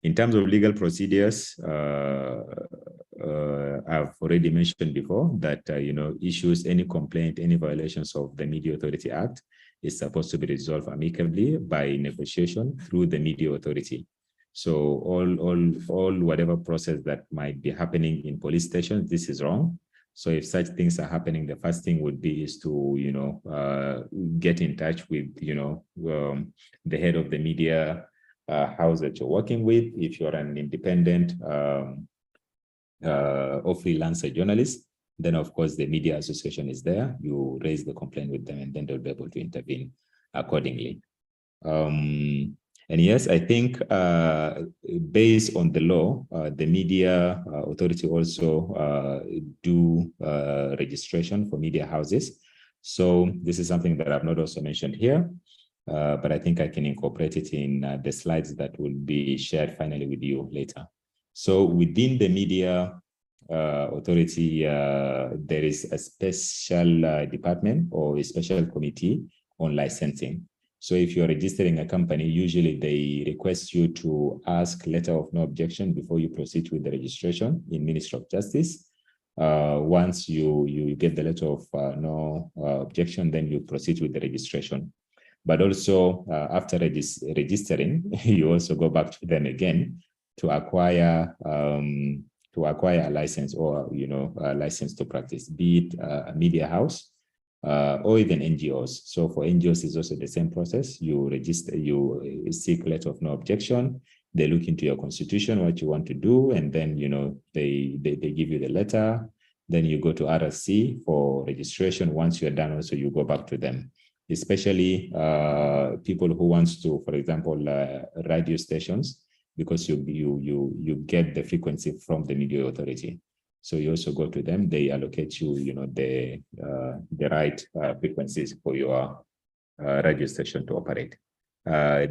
In terms of legal procedures, I've already mentioned before that, issues, any complaint, any violations of the Media Authority Act is supposed to be resolved amicably by negotiation through the Media Authority. So all whatever process that might be happening in police stations, this is wrong. So if such things are happening, the first thing would be is to, get in touch with, the head of the media house that you're working with. If you're an independent or freelancer journalist, then of course the media association is there. You raise the complaint with them, and then they'll be able to intervene accordingly. And yes, I think based on the law, the Media Authority also do registration for media houses. So this is something that I've not also mentioned here, but I think I can incorporate it in the slides that will be shared finally with you later. So within the Media Authority, there is a special department or a special committee on licensing. So if you're registering a company, usually they request you to ask letter of no objection before you proceed with the registration in Ministry of Justice. Once you get the letter of no objection, then you proceed with the registration. But also after registering, you also go back to them again to acquire a license, or a license to practice, be it a media house or even NGOs. So for NGOs, it's also the same process. You register, you seek letter of no objection. They look into your constitution, what you want to do, and then they give you the letter. Then you go to RSC for registration. Once you're done, also you go back to them. Especially people who wants to, for example, radio stations, because you get the frequency from the media authority. So you also go to them. They allocate you, the right frequencies for your radio station to operate.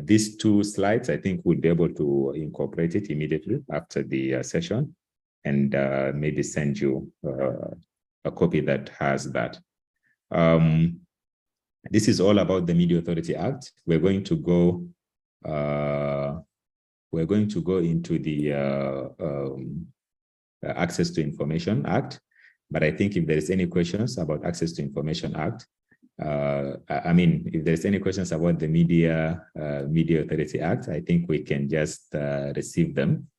These two slides, I think we'll be able to incorporate it immediately after the session, and maybe send you a copy that has that. This is all about the Media Authority Act. We're going to go into the Access to Information Act. But I think if there is any questions about Access to Information Act, if there's any questions about the Media Authority Act, I think we can just receive them,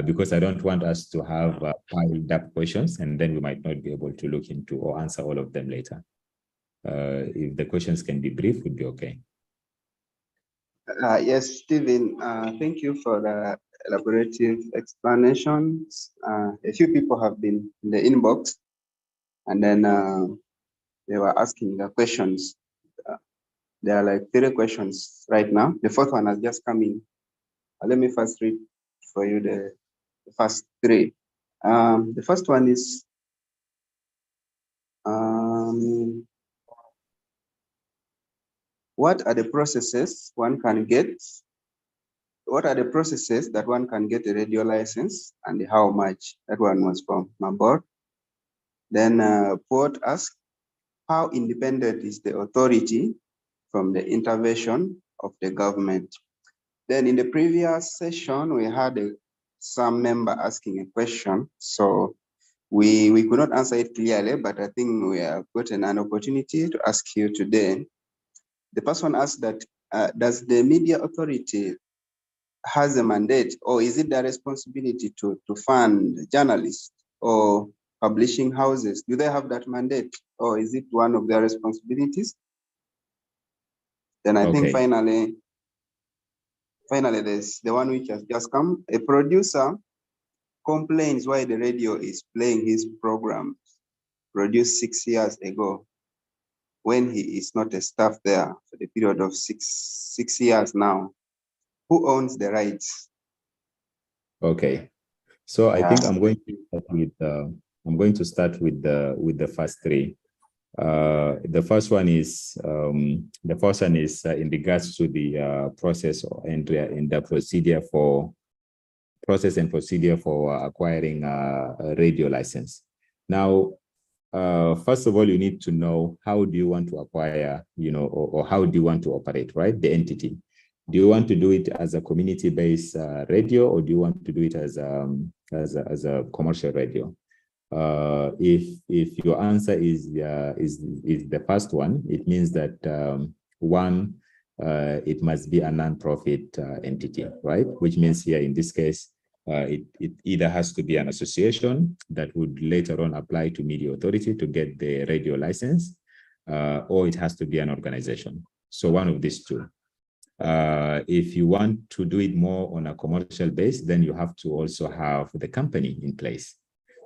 because I don't want us to have piled up questions, and then we might not be able to look into or answer all of them later. If the questions can be brief, would be okay. Yes, Stephen, thank you for the elaborative explanations. A few people have been in the inbox, and then they were asking the questions. There are like 3 questions right now. The 4th one has just come in. Let me first read for you the first 3. The first one is, what are the processes one can get? What are the processes that one can get a radio license, and how much? That one was from Mabor. Then Port asked, how independent is the authority from the intervention of the government? Then in the previous session, we had some member asking a question. So we could not answer it clearly, but I think we have gotten an opportunity to ask you today. The person asked that, does the media authority has a mandate, or is it their responsibility to fund journalists or publishing houses? Do they have that mandate, or is it one of their responsibilities? Then I think finally there's the one which has just come. A producer complains why the radio is playing his program produced 6 years ago, when he is not a staff there for the period of six years now. Who owns the rights? Okay, so I think I'm going to start with the first 3. The first one is in regards to the process and the procedure for acquiring a radio license. Now, first of all, you need to know, how do you want to acquire, or how do you want to operate, right? The entity. Do you want to do it as a community-based radio, or do you want to do it as a commercial radio? If your answer is the first one, it means that it must be a non-profit entity, right? Which means here in this case, it either has to be an association that would later on apply to Media Authority to get the radio license, or it has to be an organization. So one of these two. If you want to do it more on a commercial base, then you have to also have the company in place.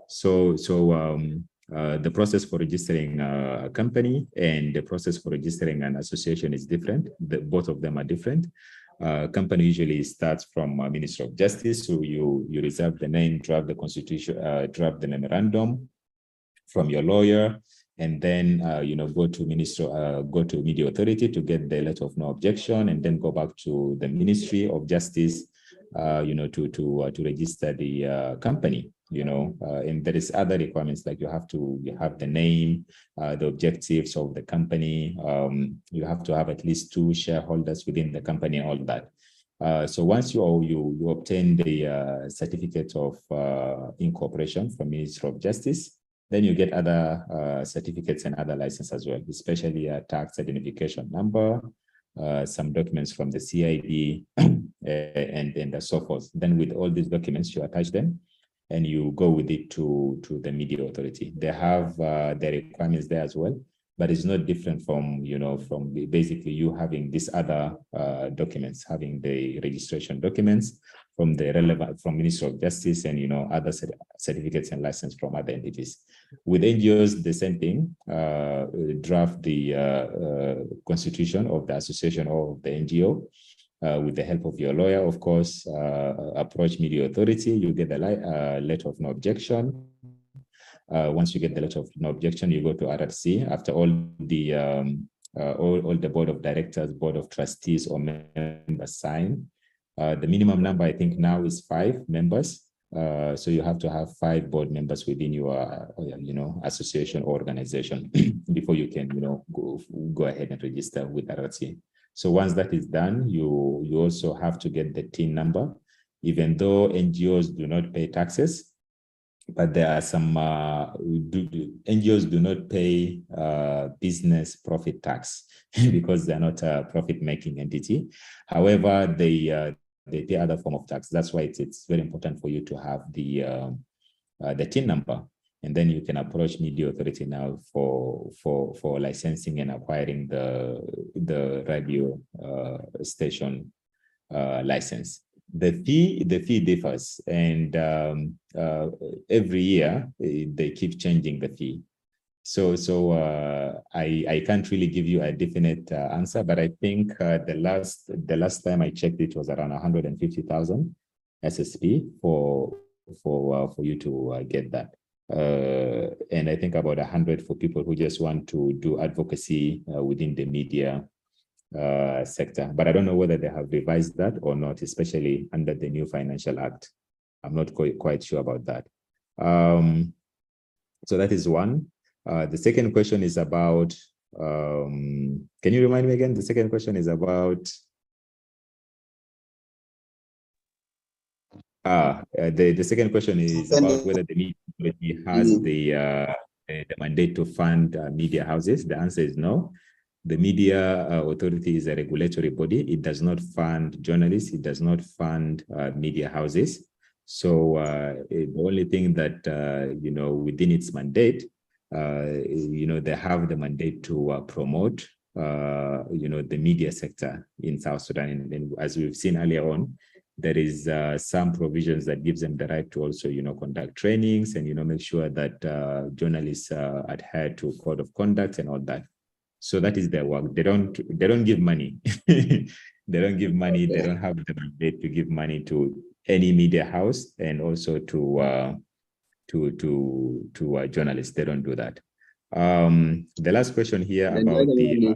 So the process for registering a company and the process for registering an association is different. Both of them are different. Company usually starts from Ministry of Justice, so you reserve the name, draft the constitution, draft the memorandum from your lawyer, and then go to Media Authority to get the letter of no objection, and then go back to the Ministry of Justice, to register the company. And there is other requirements, like you have the name, the objectives of the company. You have to have at least 2 shareholders within the company, all that. So once you obtain the certificate of incorporation from Ministry of Justice, then you get other certificates and other licenses as well, especially a tax identification number, some documents from the CID, and so forth. Then with all these documents, you attach them and you go with it to the media authority. They have the requirements there as well, but it's not different from, from basically you having these other documents, having the registration documents from the relevant, from Ministry of Justice and, other certificates and license from other entities. With NGOs, the same thing, draft the constitution of the association or the NGO, with the help of your lawyer, of course, approach media authority, you get the letter of no objection. Once you get the letter of no objection, you go to RRC. After all the all the board of directors, board of trustees or members sign, the minimum number I think now is 5 members. So you have to have 5 board members within your association or organization before you can go ahead and register with RRC. So once that is done, you also have to get the TIN number, even though NGOs do not pay taxes, but there are some NGOs do not pay business profit tax because they're not a profit-making entity. However, they pay other form of tax. That's why it's very important for you to have the TIN number. And then you can approach media authority now for licensing and acquiring the radio station license. The fee differs, and every year they keep changing the fee. So I can't really give you a definite answer, but I think the last time I checked, it was around 150,000 SSP for you to get that. And I think about 100 for people who just want to do advocacy within the media sector. But I don't know whether they have revised that or not, especially under the new Financial Act. I'm not quite sure about that. So that is one. The second question is about, can you remind me again? The second question is about, the second question is about whether the media authority has the mandate to fund media houses. The answer is no. The media authority is a regulatory body. It does not fund journalists. It does not fund media houses. So the only thing that, within its mandate, they have the mandate to promote, the media sector in South Sudan. And as we've seen earlier on, there is some provisions that gives them the right to also, conduct trainings and, make sure that journalists adhere to code of conduct and all that. So that is their work. They don't give money. They don't give money. They don't have the mandate to give money to any media house and also to journalists. They don't do that. The last question here about the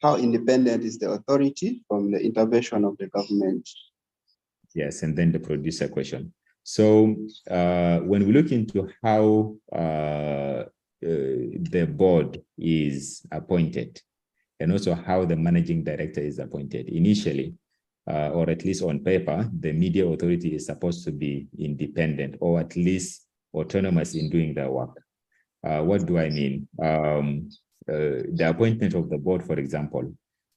how independent is the authority from the intervention of the government? Yes, and then the producer question. So when we look into how the board is appointed and also how the managing director is appointed, initially, or at least on paper, the media authority is supposed to be independent or at least autonomous in doing their work. What do I mean? The appointment of the board, for example,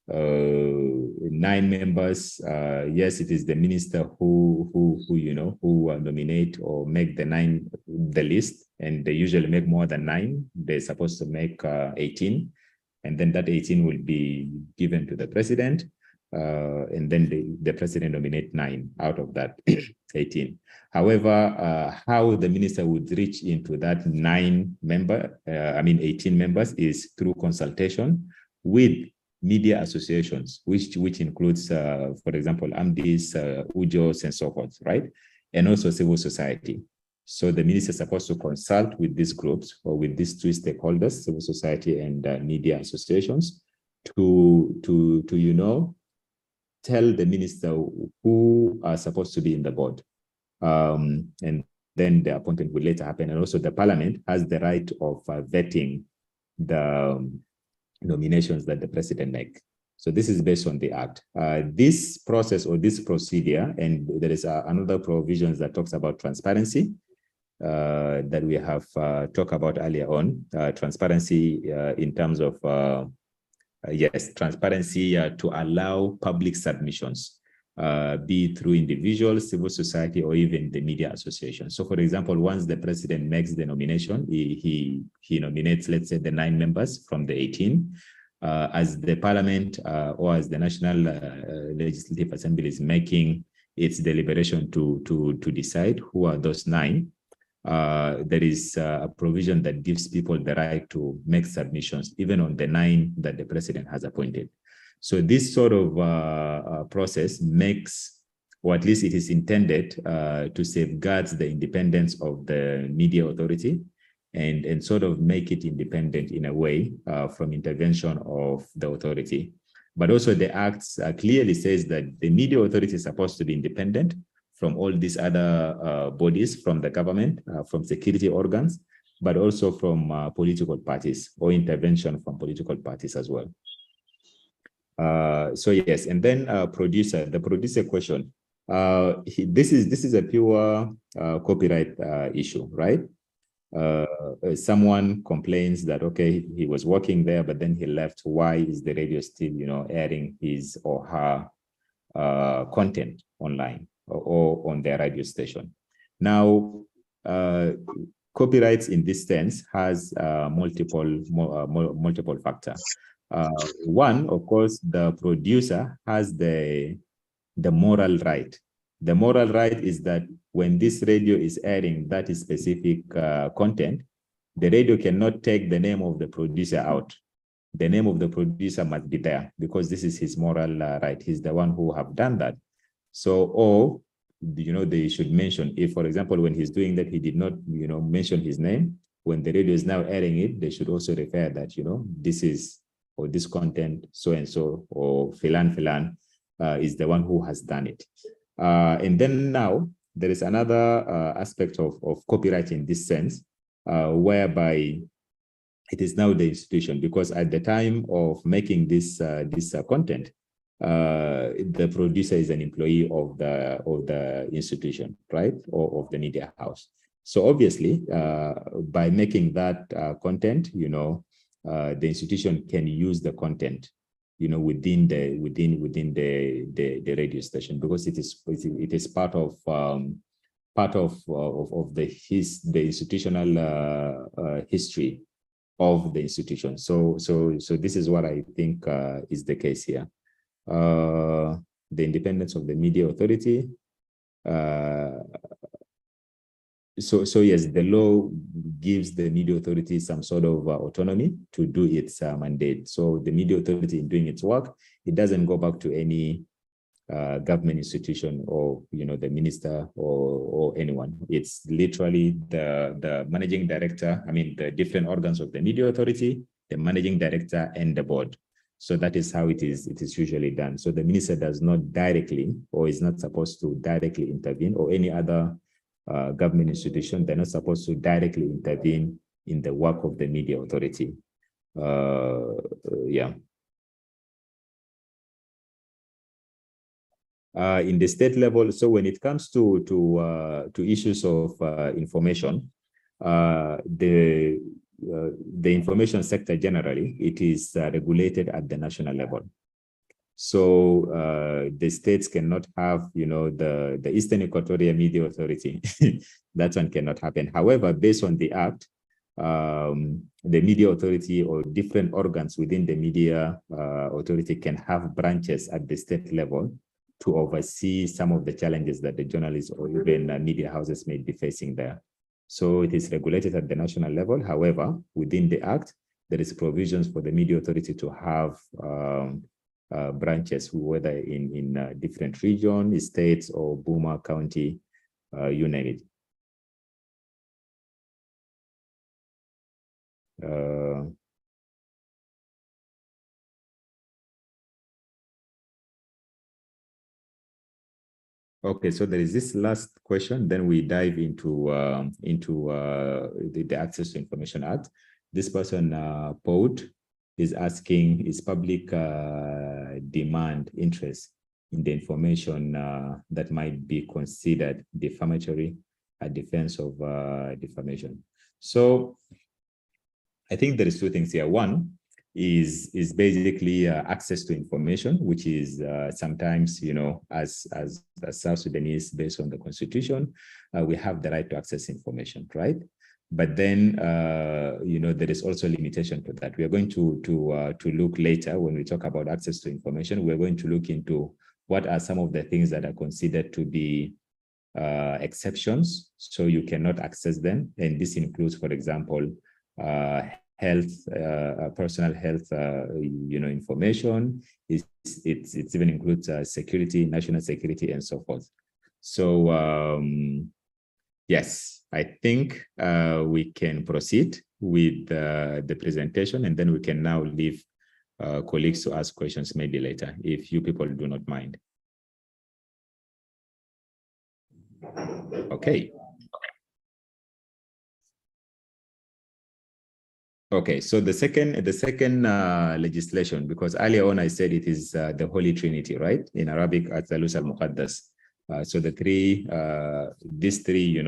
9 members. Yes, it is the minister who nominate or make the list, and they usually make more than 9. They're supposed to make 18, and then that 18 will be given to the president, and then the president nominate 9 out of that 18. However, how the minister would reach into that 18 members is through consultation with media associations, which includes, for example, AMDIs, UJOs, and so forth, right? And also civil society. So the minister is supposed to consult with these groups or with these 2 stakeholders, civil society and media associations, to tell the minister who are supposed to be in the board. And then the appointment will later happen. And also the parliament has the right of vetting the nominations that the president make. So this is based on the act. This process or this procedure, and there is another provisions that talks about transparency that we have talked about earlier on, transparency in terms of yes, transparency to allow public submissions, be it through individuals, civil society, or even the media association. So, for example, once the president makes the nomination, he nominates, let's say, the 9 members from the 18. As the parliament or as the National Legislative Assembly is making its deliberation to decide who are those 9, there is a provision that gives people the right to make submissions, even on the 9 that the president has appointed. So this sort of process makes, or at least it is intended to safeguard the independence of the media authority and sort of make it independent in a way from intervention of the authority. But also the Act clearly says that the media authority is supposed to be independent from all these other bodies, from the government, from security organs, but also from political parties or intervention from political parties as well. So yes, and then the producer question. This is a pure copyright issue, right? Someone complains that, okay, he was working there, but then he left. Why is the radio still, airing his or her content online or on their radio station? Now, copyrights in this sense has multiple factors. One, of course, the producer has the moral right. The moral right is that when this radio is airing that is specific content, the radio cannot take the name of the producer out. The name of the producer must be there because this is his moral right. He's the one who have done that. So, or, they should mention, if, for example, when he's doing that, he did not, mention his name, when the radio is now airing it, they should also refer that, this is, or this content, so-and-so, or filan is the one who has done it. And then now, there is another aspect of copyright in this sense, whereby it is now the institution, because at the time of making this content, the producer is an employee of the institution, right, or of the media house. So obviously, by making that content, the institution can use the content, within the radio station, because it is part of the institutional history of the institution. So this is what I think is the case here. The independence of the media authority. So yes, the law gives the media authority some sort of autonomy to do its mandate. So the media authority, in doing its work, it doesn't go back to any government institution or the minister or anyone. It's literally the managing director. I mean, the different organs of the media authority, the managing director, and the board. So that is how it is usually done. So the minister does not directly, or is not supposed to directly intervene, or any other government institution, they're not supposed to directly intervene in the work of the media authority. Yeah. In the state level, so when it comes to issues of information, the information sector generally, it is regulated at the national level. So the states cannot have, the Eastern Equatorial Media Authority. That one cannot happen. However, based on the Act, the media authority or different organs within the media authority can have branches at the state level to oversee some of the challenges that the journalists or even media houses may be facing there. So it is regulated at the national level. However, within the Act, there is provisions for the media authority to have branches, whether in different regions, states, or Buma County, you name it. Okay, so there is this last question, then we dive into the Access to Information Act. This person, Paul, is asking, is public demand interest in the information that might be considered defamatory at defense of defamation? So I think there is two things here. One, is basically access to information, which is sometimes, as South Sudanese, based on the constitution, we have the right to access information, right? But then, there is also a limitation to that. We are going to look later when we talk about access to information. We're going to look into what are some of the things that are considered to be exceptions, so you cannot access them. And this includes, for example, health, personal health, information. It even includes security, national security, and so forth. So yes, I think we can proceed with the presentation, and then we can now leave colleagues to ask questions maybe later, if you people do not mind. Okay. Okay, so the second legislation, because earlier on I said it is the Holy Trinity, right? In Arabic, At-Thalus al-Muqaddas. So these three,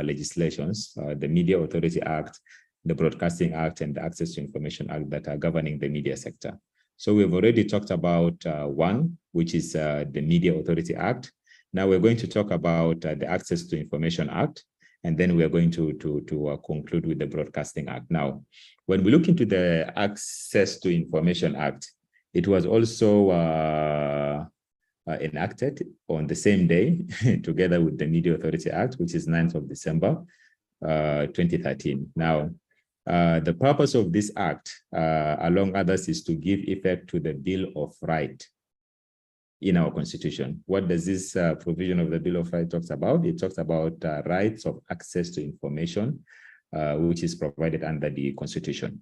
legislations, the Media Authority Act, the Broadcasting Act, and the Access to Information Act that are governing the media sector. So we've already talked about one, which is the Media Authority Act. Now we're going to talk about the Access to Information Act, and then we are going to conclude with the Broadcasting Act. Now, when we look into the Access to Information Act, it was also enacted on the same day together with the Media Authority Act, which is 9th of December, 2013. Now, the purpose of this act, among others, is to give effect to the Bill of Rights in our constitution. What does this provision of the Bill of Rights talks about? It talks about rights of access to information, which is provided under the constitution.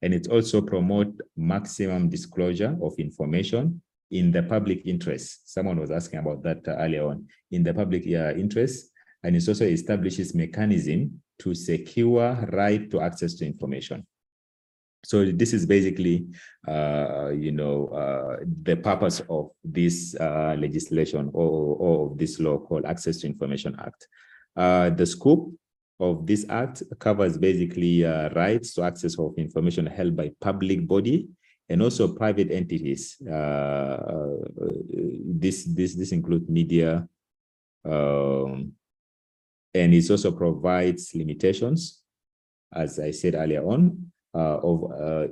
And it also promotes maximum disclosure of information in the public interest. Someone was asking about that earlier on, in the public interest. And it also establishes mechanism to secure right to access to information. So this is basically, the purpose of this legislation or of this law called Access to Information Act. The scope of this act covers basically rights to access of information held by public body and also private entities. This includes media, and it also provides limitations, as I said earlier on,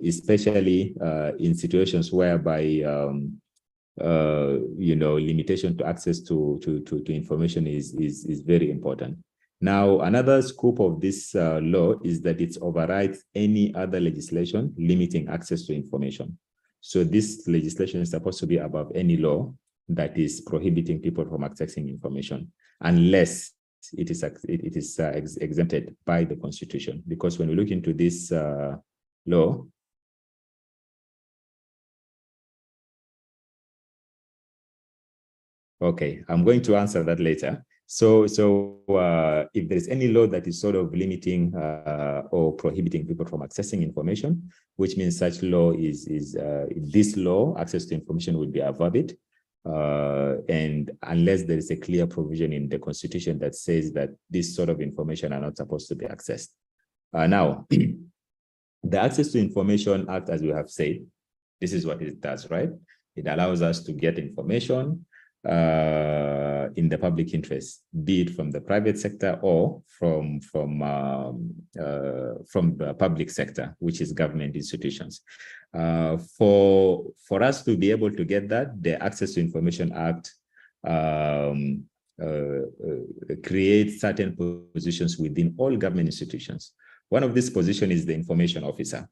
especially in situations whereby limitation to access to information is very important. Now, another scope of this law is that it overrides any other legislation limiting access to information. So this legislation is supposed to be above any law that is prohibiting people from accessing information, unless it is exempted by the constitution. Because when we look into this law, okay, I'm going to answer that later. So if there is any law that is sort of limiting or prohibiting people from accessing information, which means such law this law, access to information, would be above it. And unless there is a clear provision in the constitution that says that this sort of information are not supposed to be accessed. Now, the Access to Information Act, as we have said, this is what it does, right? It allows us to get information in the public interest, be it from the private sector or from the public sector, which is government institutions. For us to be able to get that, the Access to Information Act creates certain positions within all government institutions. One of these positions is the information officer.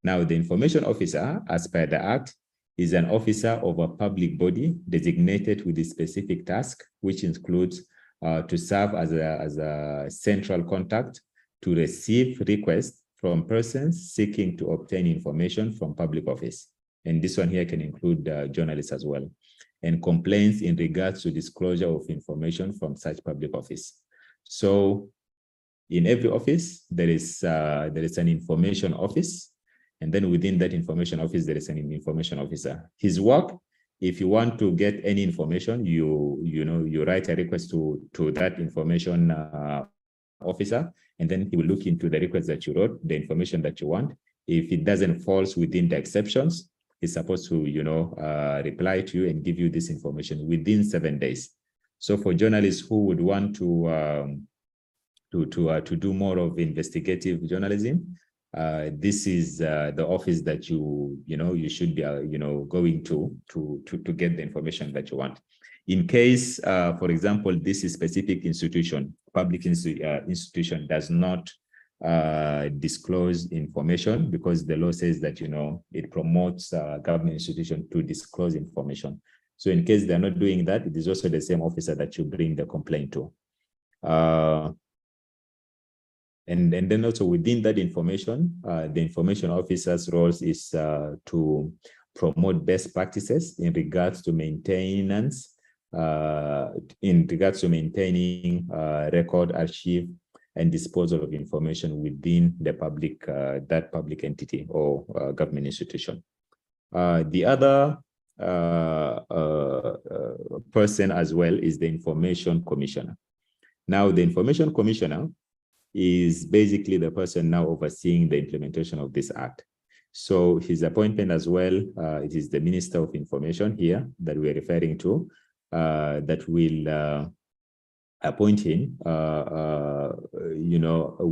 Now, the information officer, as per the Act, is an officer of a public body designated with a specific task, which includes to serve as a central contact to receive requests from persons seeking to obtain information from public office. And this one here can include journalists as well, and complaints in regards to disclosure of information from such public office. So in every office, there is an information office. And then within that information office, there is an information officer. His work, if you want to get any information, you write a request to that information officer, and then he will look into the request that you wrote, the information that you want. If it doesn't fall within the exceptions, it's supposed to, reply to you and give you this information within 7 days. So for journalists who would want to do more of investigative journalism, this is the office that you should be going to get the information that you want. In case, for example, this is specific institution, public institution does not disclose information, because the law says that it promotes government institution to disclose information. So in case they're not doing that, it is also the same officer that you bring the complaint to. And then also within that information, the information officer's roles is to promote best practices in regards to maintenance, maintaining record, archive, and disposal of information within the public, that public entity or government institution. The other person as well is the information commissioner. Now, the information commissioner is basically the person now overseeing the implementation of this act. So his appointment as well, it is the Minister of Information here that we're referring to, that will appoint him,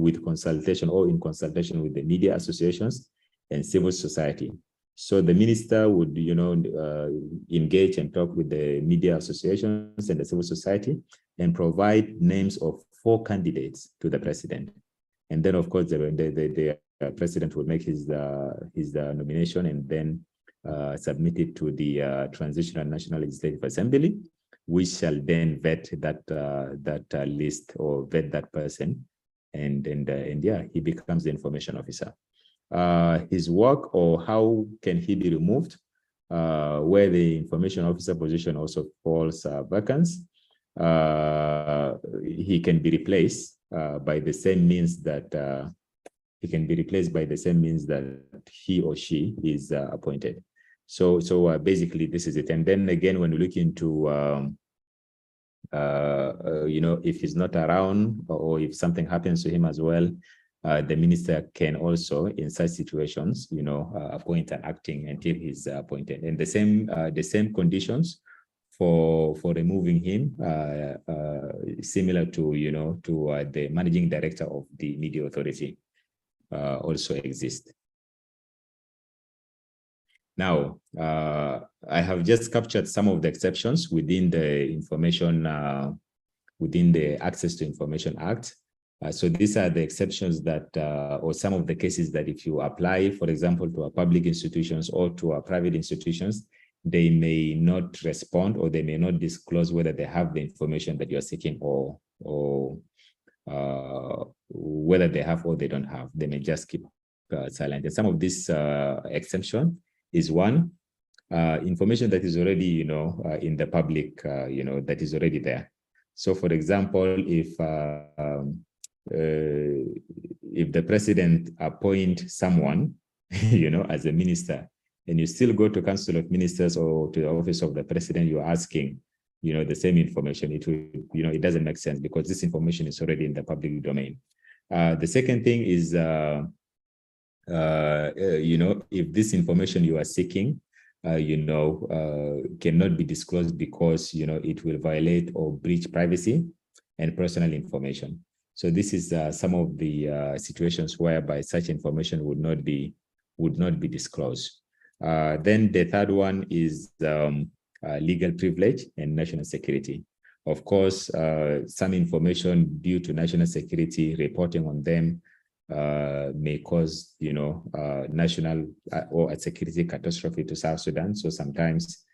with consultation or in consultation with the media associations and civil society. So the minister would, engage and talk with the media associations and the civil society and provide names of 4 candidates to the president. And then, of course, the president will make his nomination and then submit it to the Transitional National Legislative Assembly, which shall then vet that list or vet that person, and yeah, he becomes the information officer. His work, or how can he be removed, where the information officer position also falls vacant, he can be replaced by the same means that he or she is appointed. So basically this is it. And then again, when we look into if he's not around, or if something happens to him as well, the minister can also, in such situations, appoint an acting until he's appointed. And the same conditions for removing him, similar to the managing director of the media authority, also exist. Now, I have just captured some of the exceptions within the within the Access to Information Act. So these are the exceptions that, or some of the cases that if you apply, for example, to a public institutions or to a private institutions, they may not respond, or they may not disclose whether they have the information that you're seeking, or whether they have or they don't have. They may just keep silent. And some of this exemption is one, information that is already, in the public, that is already there. So, for example, if the president appoint someone, as a minister, and you still go to Council of Ministers or to the office of the president, you're asking, the same information, it will, it doesn't make sense, because this information is already in the public domain. The second thing is, if this information you are seeking, cannot be disclosed because, it will violate or breach privacy and personal information. So this is some of the situations whereby such information would not be disclosed. Then the third one is legal privilege and national security. Of course, some information due to national security, reporting on them may cause, national or a security catastrophe to South Sudan. So sometimes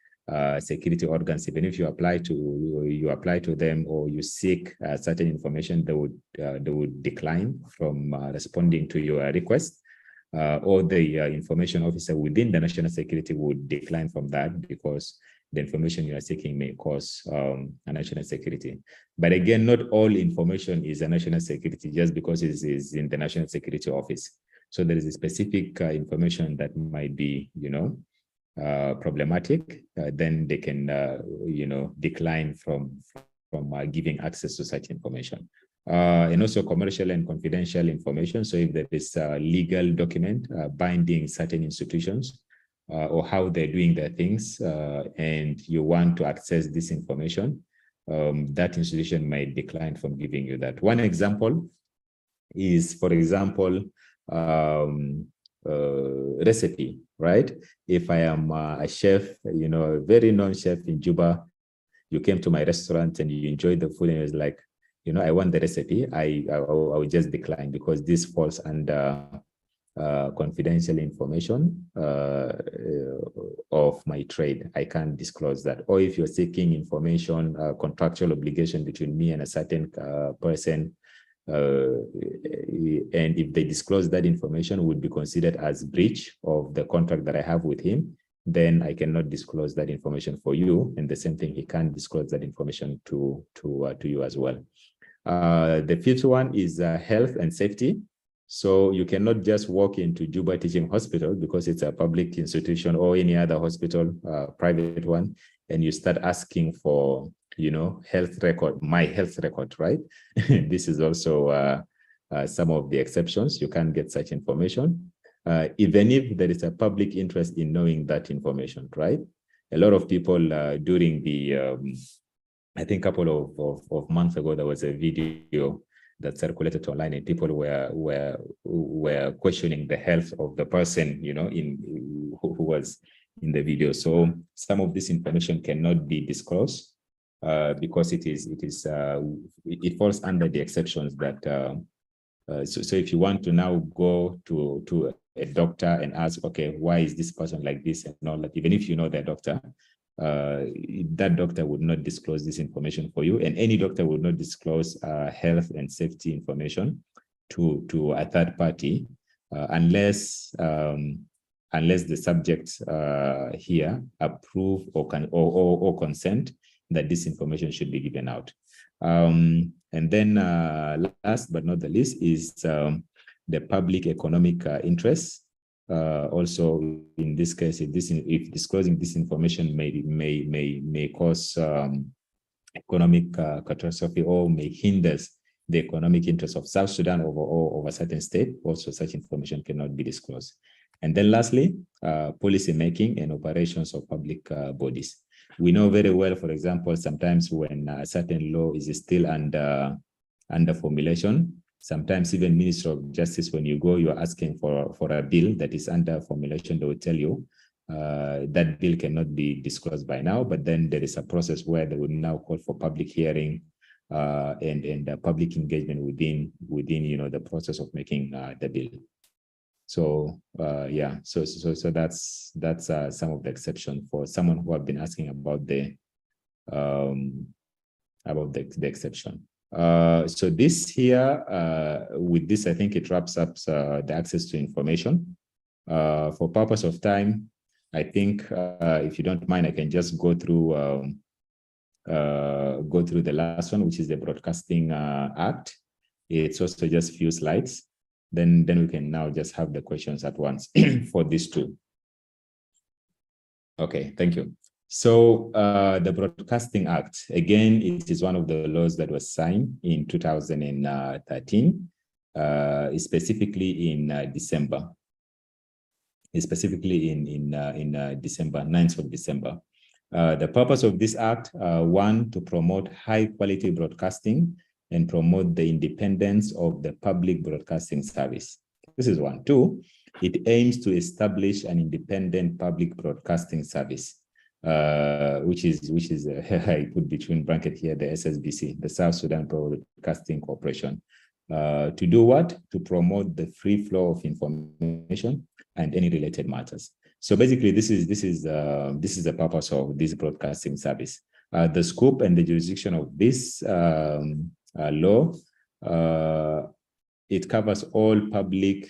security organs, even if you apply to them or you seek certain information, they would decline from responding to your request. Or the information officer within the national security would decline from that, because the information you are seeking may cause a national security. But again, not all information is a national security just because it is in the national security office. So there is a specific information that might be, problematic. Then they can, decline from giving access to such information. and also commercial and confidential information. So if there is a legal document binding certain institutions or how they're doing their things, and you want to access this information, that institution might decline from giving you that. One example is, for example, recipe, right? If I am a chef, you know, a very known chef in Juba, you came to my restaurant and you enjoyed the food and it was like, you know, I want the recipe, I will just decline because this falls under confidential information of my trade. I can't disclose that. Or if you're seeking information, contractual obligation between me and a certain person, and if they disclose that information, would be considered as breach of the contract that I have with him, then I cannot disclose that information for you. And the same thing, he can't disclose that information to you as well. The fifth one is health and safety. So you cannot just walk into Juba Teaching Hospital because it's a public institution or any other hospital, private one, and you start asking for, you know, health record, my health record, right? This is also some of the exceptions. You can't get such information, even if there is a public interest in knowing that information, right? A lot of people during the, I think a couple of months ago, there was a video that circulated online and people were questioning the health of the person, you know, who was in the video. So some of this information cannot be disclosed because it falls under the exceptions that so if you want to now go to a doctor and ask, okay, why is this person like this and all that, even if you know the doctor, that doctor would not disclose this information for you, and any doctor would not disclose health and safety information to a third party unless the subject here approve or consent that this information should be given out. And then last but not the least is the public economic interest. Also, in this case, if disclosing this information may cause economic catastrophe or may hinder the economic interest of South Sudan over a certain state, also such information cannot be disclosed. And then lastly, policy making and operations of public bodies. We know very well, for example, sometimes when a certain law is still under formulation, sometimes even Minister of Justice, when you go, you're asking for a bill that is under formulation, they will tell you that bill cannot be disclosed by now, but then there is a process where they would now call for public hearing and public engagement within you know, the process of making the bill. So yeah, so that's some of the exception for someone who have been asking about the exception. So this here, with this, I think it wraps up the access to information. For purpose of time, I think if you don't mind, I can just go through the last one, which is the Broadcasting Act. It's also just few slides. Then we can now just have the questions at once for these two. Okay, thank you. So the Broadcasting Act, again, it is one of the laws that was signed in 2013, specifically in December. Specifically in December, 9th of December. The purpose of this act, one, to promote high quality broadcasting and promote the independence of the public broadcasting service. This is one. Two, it aims to establish an independent public broadcasting service, which is I put between bracket here the SSBC, the South Sudan Broadcasting Corporation. To do what? To promote the free flow of information and any related matters. So basically, this is the purpose of this broadcasting service. The scope and the jurisdiction of this law, it covers all public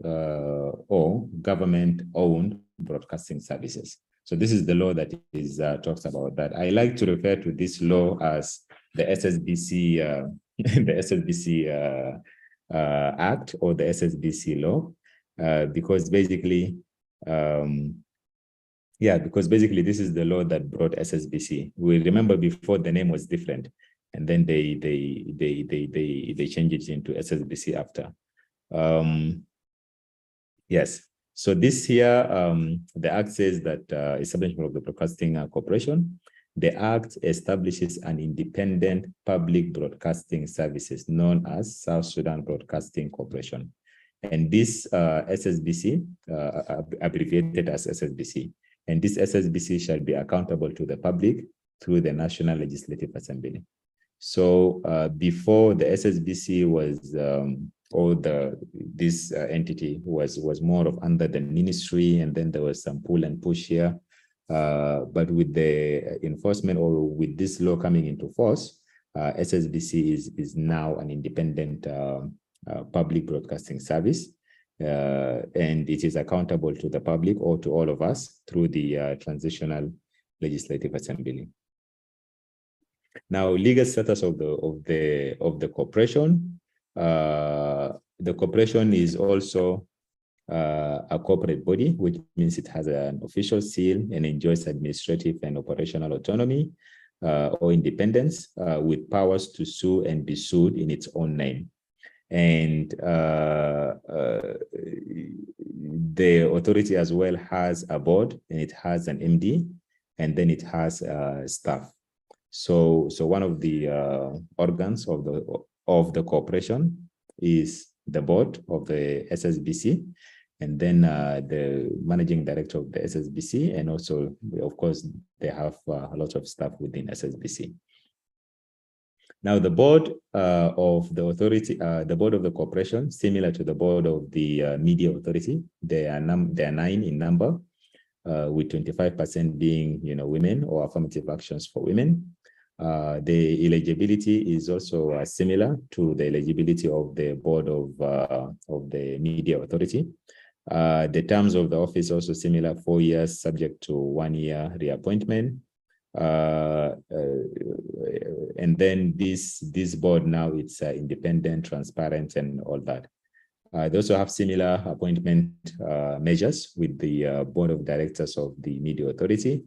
or government-owned broadcasting services. So this is the law that is talks about that. I like to refer to this law as the SSBC, the SSBC Act or the SSBC law, because basically, this is the law that brought SSBC. We remember before the name was different. and then they changed it into SSBC after. Yes. So this here, the Act says that establishment of the Broadcasting Corporation. The Act establishes an independent public broadcasting services known as South Sudan Broadcasting Corporation. And this SSBC, abbreviated as SSBC, and this SSBC shall be accountable to the public through the National Legislative Assembly. So before the SSBC was, this entity was more of under the ministry, and then there was some pull and push here. But with the enforcement, or with this law coming into force, SSBC is now an independent public broadcasting service, and it is accountable to the public or to all of us through the Transitional Legislative Assembly. Now, legal status of the corporation. The corporation is also a corporate body, which means it has an official seal and enjoys administrative and operational autonomy or independence, with powers to sue and be sued in its own name. And the authority as well has a board, and it has an MD, and then it has staff. So one of the organs of the corporation is the board of the SSBC, and then the managing director of the SSBC, and also, of course, they have a lot of staff within SSBC. Now, the board of the authority, the board of the corporation, similar to the board of the media authority, they are 9 in number, with 25% being, women or affirmative actions for women. The eligibility is also similar to the eligibility of the board of the media authority. The terms of the office also similar, 4 years, subject to 1 year reappointment. And then this board now, it's independent, transparent, and all that. They also have similar appointment measures with the board of directors of the media authority.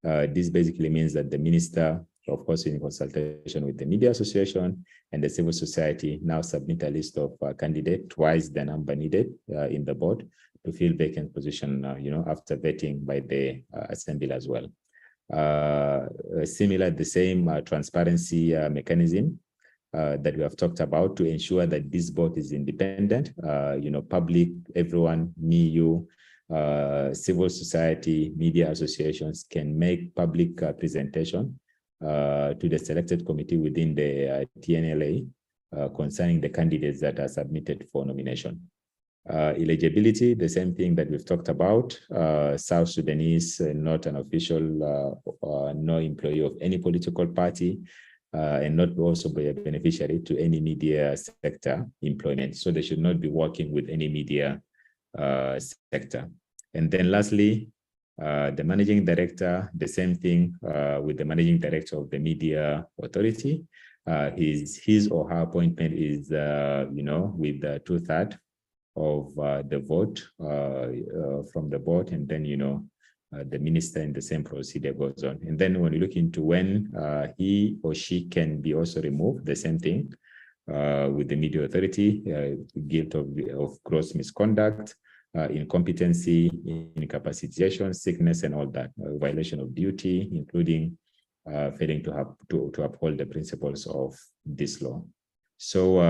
This basically means that the minister, of course, in consultation with the media association and the civil society, now submit a list of candidates, twice the number needed in the board, to fill vacant position, after vetting by the assembly as well. Similar, the same transparency mechanism that we have talked about to ensure that this board is independent. Public, everyone, me, you, civil society, media associations can make public presentation to the selected committee within the TNLA concerning the candidates that are submitted for nomination. Eligibility, the same thing that we've talked about. South Sudanese, not an official, no employee of any political party, and not also be a beneficiary to any media sector employment. So they should not be working with any media sector. And then lastly, the managing director, the same thing with the managing director of the media authority. His or her appointment is, with 2/3 of the vote from the board, and then, the minister in the same procedure goes on. And then when you look into when he or she can be also removed, the same thing with the media authority, guilt of gross misconduct, incompetency, incapacitation, sickness, and all that, violation of duty, including failing to uphold the principles of this law. So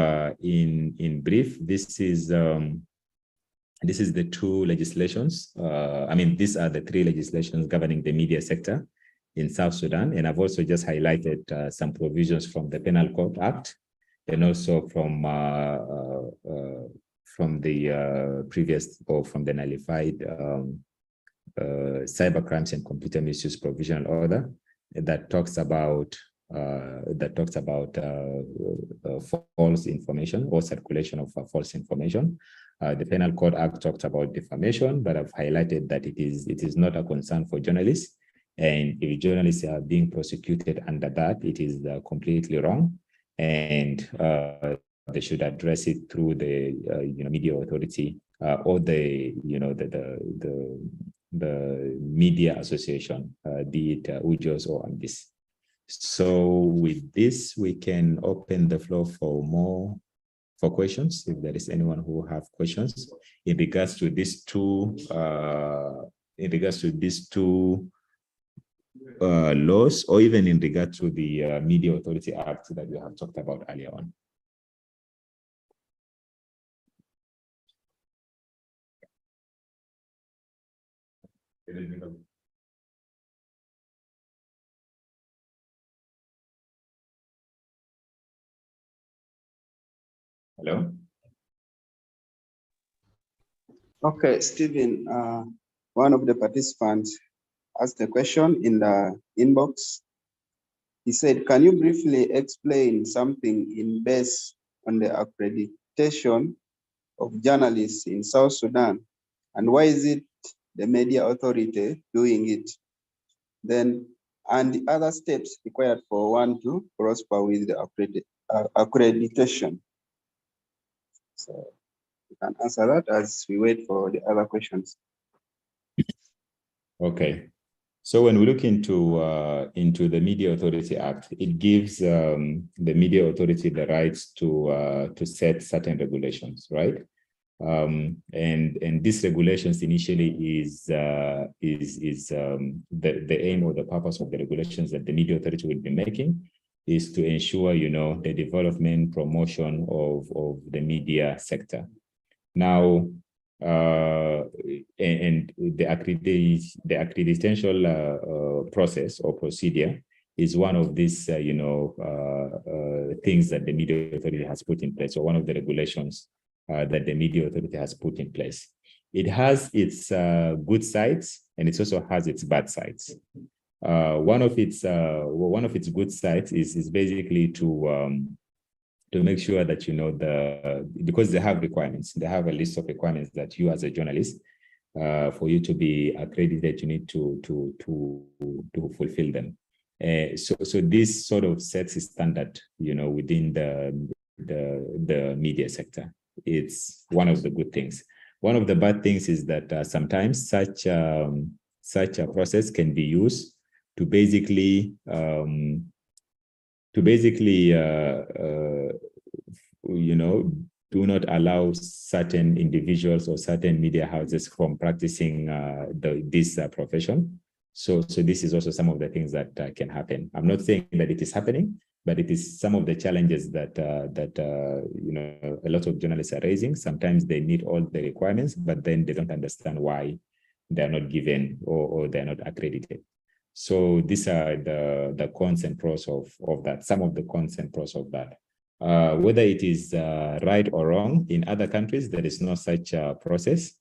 in brief, this is the two legislations. These are the 3 legislations governing the media sector in South Sudan. And I've also just highlighted some provisions from the Penal Code Act, and also from the previous, or from the nullified cybercrimes and computer misuse provisional order that talks about false information or circulation of false information. The Penal Code Act talked about defamation, but I've highlighted that it is not a concern for journalists. And if journalists are being prosecuted under that, it is completely wrong. And they should address it through the media authority or the media association, be it UJOS or AMBIS. So with this, we can open the floor for questions, if there is anyone who have questions in regards to these two laws, or even in regard to the Media Authority Act that we have talked about earlier on. Hello? Okay, Stephen, one of the participants asked a question in the inbox. He said, can you briefly explain something in based on the accreditation of journalists in South Sudan? And why is it the media authority doing it? Then, and the other steps required for one to prosper with the accreditation. So you can answer that as we wait for the other questions. Okay. So when we look into the Media Authority Act, it gives the media authority the rights to set certain regulations, right? And these regulations initially is the aim or the purpose of the regulations that the media authority will be making is to ensure, you know, the development, promotion of the media sector. Now, and the accreditation process or procedure is one of these, things that the media authority has put in place, or one of the regulations that the media authority has put in place. It has its good sides, and it also has its bad sides. One of its good sides is basically to make sure that, you know, because they have requirements, they have a list of requirements that you as a journalist, for you to be accredited, you need to fulfill them. So this sort of sets a standard, you know, within the media sector. It's one of the good things. One of the bad things is that sometimes such a process can be used to basically do not allow certain individuals or certain media houses from practicing this profession. So this is also some of the things that can happen. I'm not saying that it is happening, but it is some of the challenges that a lot of journalists are raising. Sometimes they meet all the requirements, but then they don't understand why they are not given or they're not accredited. So these are the cons and pros of that. Some of the cons and pros of that. Whether it is right or wrong, in other countries there is no such process.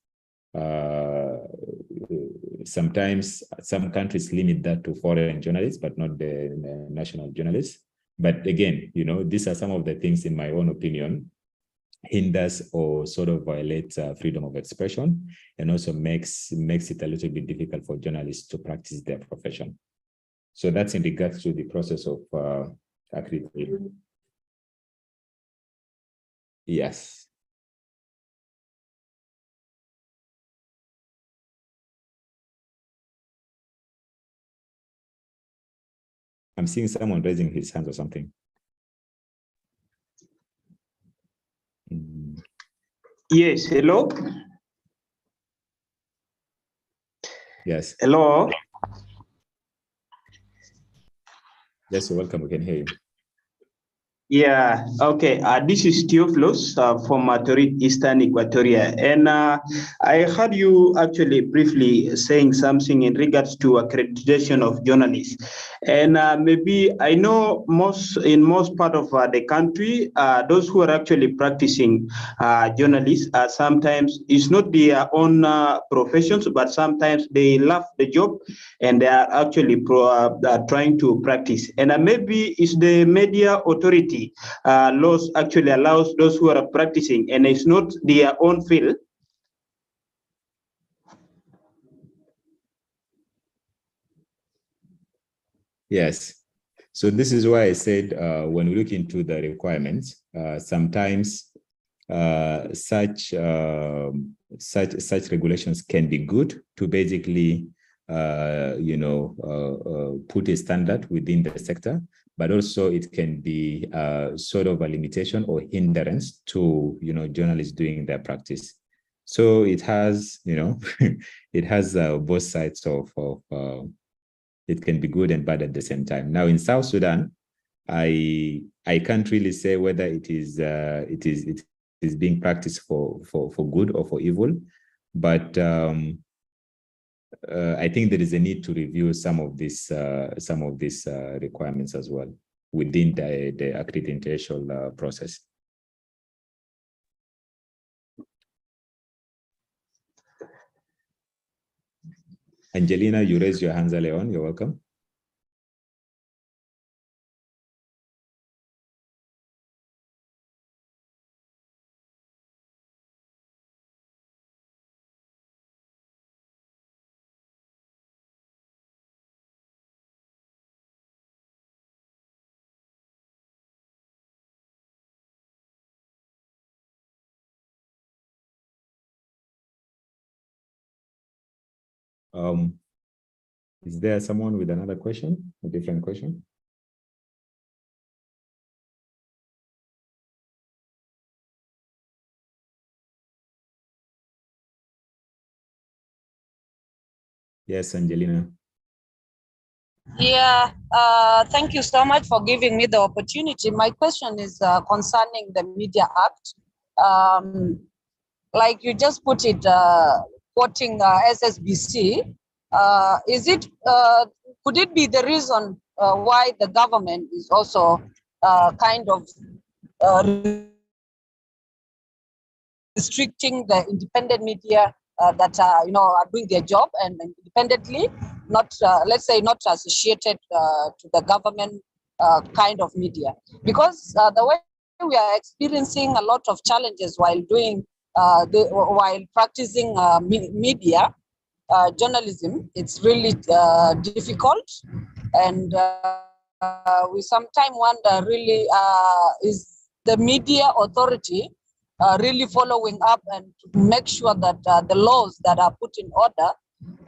Sometimes some countries limit that to foreign journalists, but not the national journalists. But again, you know, these are some of the things, in my own opinion, hinders or sort of violates freedom of expression, and also makes it a little bit difficult for journalists to practice their profession. So that's in regards to the process of accreditation. Yes. I'm seeing someone raising his hands or something. Yes, hello. Yes. Hello. Yes, you're welcome. We can hear you. Yeah, okay. This is Theophilus from Matorit, Eastern Equatoria. And I heard you actually briefly saying something in regards to accreditation of journalists. And maybe I know in most part of the country, those who are actually practicing journalists, sometimes it's not their own professions, but sometimes they love the job and they are actually trying to practice. And maybe it's the media authority laws actually allows those who are practicing and it's not their own field. Yes. So this is why I said when we look into the requirements, sometimes such regulations can be good to basically put a standard within the sector, but also it can be sort of a limitation or hindrance to, journalists doing their practice. So it has, it has both sides of it can be good and bad at the same time. Now in South Sudan, I can't really say whether it is being practiced for good or for evil, but I think there is a need to review some of these requirements as well within the accreditation process. Angelina, you raised your hands earlier on. You're welcome. Is there someone with another question, a different question? Yes, Angelina. Yeah, thank you so much for giving me the opportunity. My question is concerning the Media Act. Like you just put it, quoting SSBC, could it be the reason why the government is also kind of restricting the independent media that are doing their job and independently, not let's say not associated to the government kind of media, because the way we are experiencing a lot of challenges while doing while practicing media journalism, it's really difficult, and we sometimes wonder really is the media authority really following up and to make sure that the laws that are put in order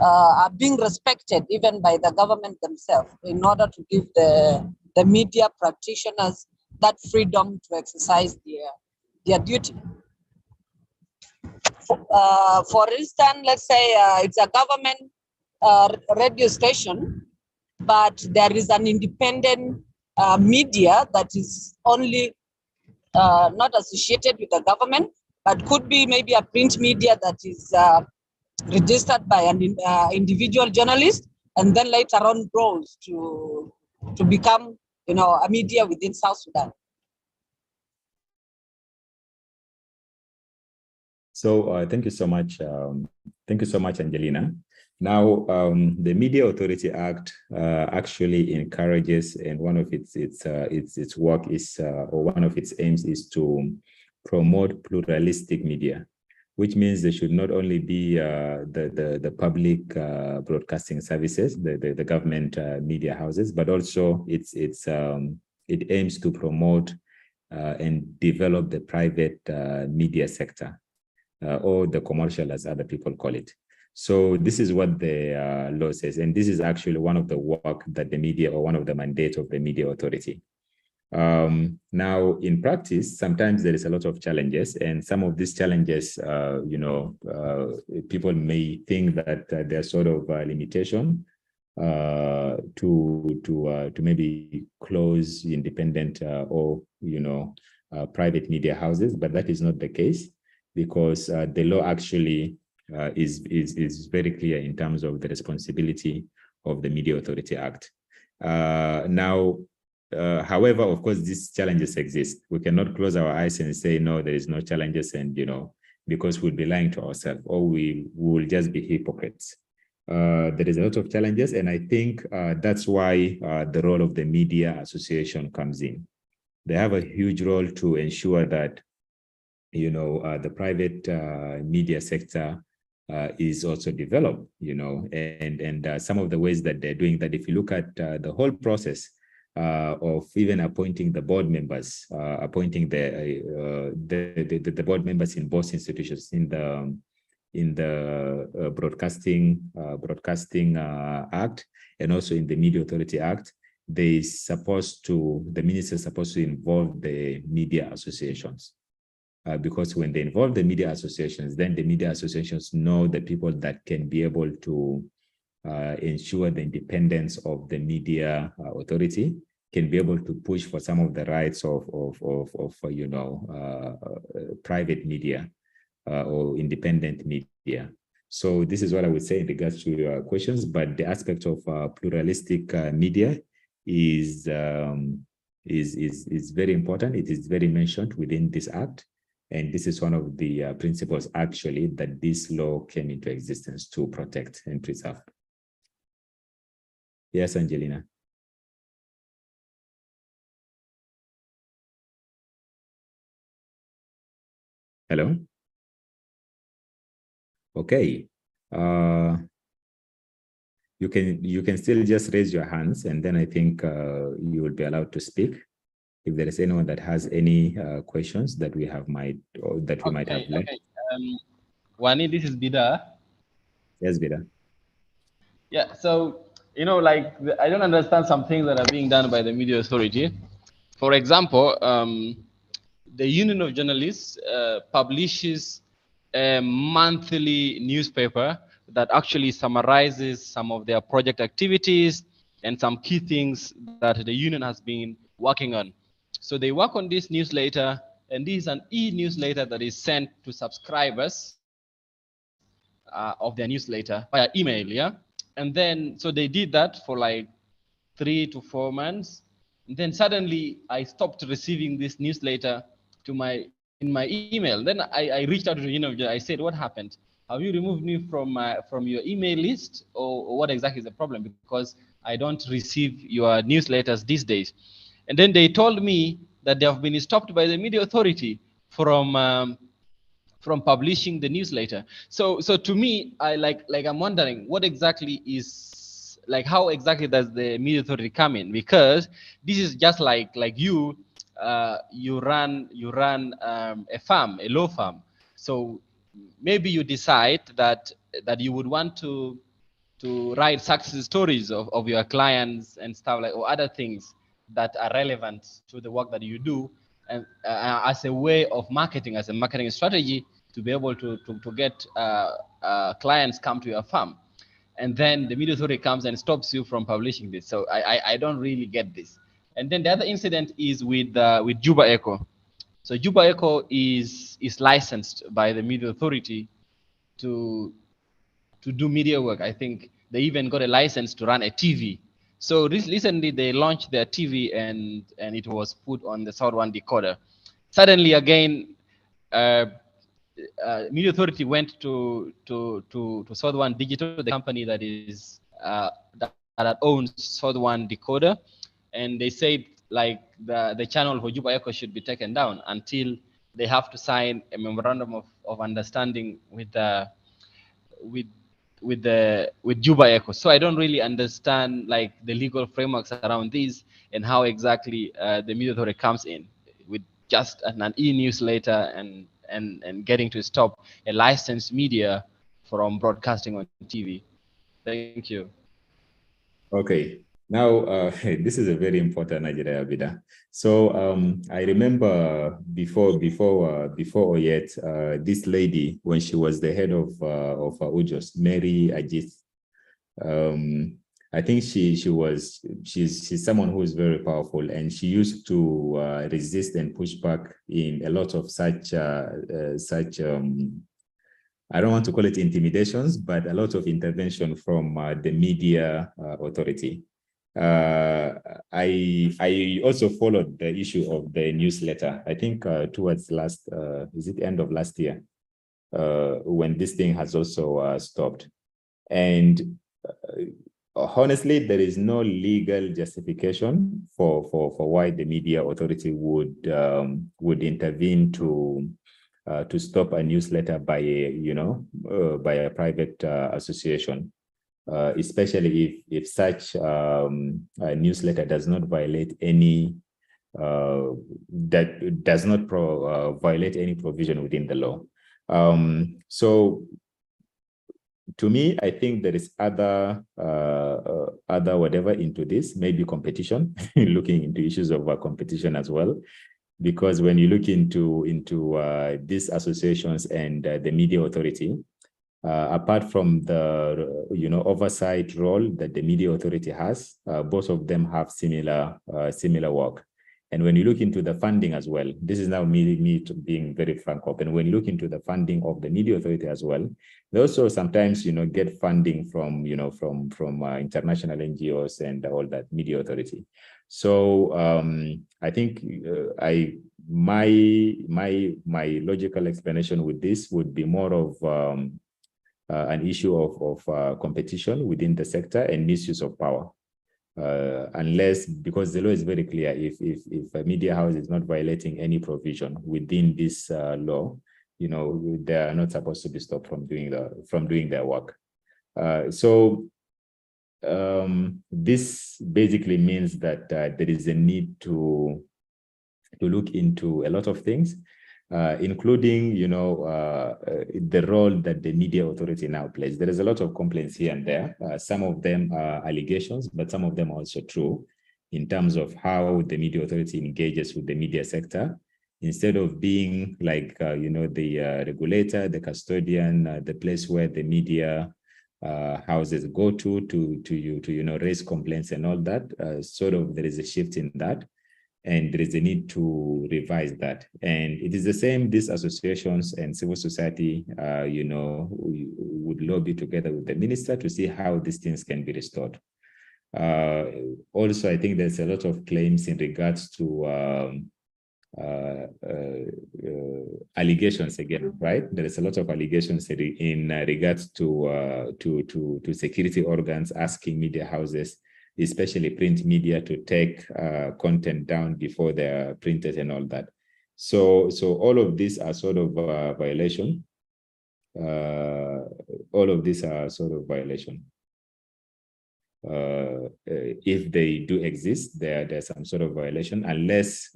are being respected even by the government themselves, in order to give the media practitioners that freedom to exercise their duty. For instance, let's say it's a government radio station, but there is an independent media that is only not associated with the government, but could be maybe a print media that is registered by an individual journalist, and then later on grows to become, a media within South Sudan. So thank you so much. Thank you so much, Angelina. Now, the Media Authority Act actually encourages, and one of its work is, or one of its aims is to promote pluralistic media, which means there should not only be the public broadcasting services, the government media houses, but also it aims to promote and develop the private media sector, or the commercial, as other people call it. So this is what the law says, and this is actually one of the work that the media, or one of the mandates of the Media Authority. Now, in practice, sometimes there is a lot of challenges, and some of these challenges, people may think that there's sort of a limitation to maybe close independent or private media houses, but that is not the case, because the law actually is very clear in terms of the responsibility of the Media Authority Act. However, of course, these challenges exist. We cannot close our eyes and say, no, there is no challenges, and, because we'll be lying to ourselves, or we will just be hypocrites. There is a lot of challenges, and I think that's why the role of the Media Association comes in. They have a huge role to ensure that, the private media sector is also developed, and some of the ways that they're doing that, if you look at the whole process of even appointing the board members, appointing the board members in both institutions, in in the Broadcasting Act, and also in the Media Authority Act, the minister is supposed to involve the media associations. Because when they involve the media associations, then the media associations know the people that can be able to ensure the independence of the media authority, can be able to push for some of the rights of private media or independent media. So this is what I would say in regards to your questions. But the aspect of pluralistic media is very important. It is very mentioned within this act. And this is one of the principles, actually, that this law came into existence to protect and preserve. Yes, Angelina. Hello? Okay. You can still just raise your hands, and then I think you will be allowed to speak. If there is anyone that has any questions that we might have left. Okay. Wani, this is Bida. Yes, Bida. Yeah, so, I don't understand some things that are being done by the media authority. For example, the Union of Journalists publishes a monthly newspaper that actually summarizes some of their project activities and some key things that the union has been working on. So they work on this newsletter, and this is an e-newsletter that is sent to subscribers of their newsletter via email, yeah? And then, so they did that for like 3 to 4 months. And then suddenly I stopped receiving this newsletter in my email. Then I reached out to I said, what happened? Have you removed me from your email list, or what exactly is the problem? Because I don't receive your newsletters these days. And then they told me that they have been stopped by the media authority from publishing the newsletter. So to me, I'm wondering what exactly is, how exactly does the media authority come in? Because this is just like you run a farm, a law firm. So maybe you decide that you would want to write success stories of your clients and stuff, or other things that are relevant to the work that you do, and as a way of marketing, as a marketing strategy, to be able to get clients come to your farm. And then the media authority comes and stops you from publishing this. So I don't really get this. And then the other incident is with Juba Echo. So Juba Echo is licensed by the media authority to do media work. I think they even got a license to run a TV. So recently they launched their TV, and it was put on the South One decoder. Suddenly again, media authority went to South One Digital, the company that is that owns South One decoder, and they said the channel for Juba Echo should be taken down until they have to sign a memorandum of understanding with Juba Echo. So I don't really understand the legal frameworks around this and how exactly the media authority comes in with just an e-newsletter and getting to stop a licensed media from broadcasting on TV. Thank you. Okay. Now, this is a very important Nigeria Bida. So I remember before Oyet, this lady, when she was the head of Ujos, Mary Ajit, I think she's someone who is very powerful, and she used to resist and push back in a lot of such I don't want to call it intimidations, but a lot of intervention from the media authority. I also followed the issue of the newsletter. I think towards end of last year, when this thing has also stopped. And honestly, there is no legal justification for why the media authority would intervene to stop a newsletter by a private association, especially if such a newsletter does not violate any violate any provision within the law. So to me, I think there is other whatever into this, maybe competition, looking into issues of competition as well. Because when you look into these associations and the media authority, apart from the oversight role that the media authority has, both of them have similar work. And when you look into the funding as well, this is now me being very frank open. When you look into the funding of the media authority as well, they also sometimes get funding from international NGOs and all that media authority. So I think my logical explanation with this would be more of an issue of competition within the sector and misuse of power. Unless, because the law is very clear, if a media house is not violating any provision within this law, they are not supposed to be stopped from doing their work. So this basically means that there is a need to look into a lot of things, including, the role that the media authority now plays. There is a lot of complaints here and there. Some of them are allegations, but some of them are also true in terms of how the media authority engages with the media sector. Instead of being like, the regulator, the custodian, the place where the media houses go to raise complaints and all that, sort of there is a shift in that. And there is a need to revise that. And it is the same, these associations and civil society, would lobby together with the minister to see how these things can be restored. Also, I think there's a lot of claims in regards to allegations again, right? There is a lot of allegations in regards to security organs asking media houses, especially print media, to take content down before they're printed and all that. So all of these are sort of violation. All of these are sort of violation. If they do exist, there's some sort of violation, unless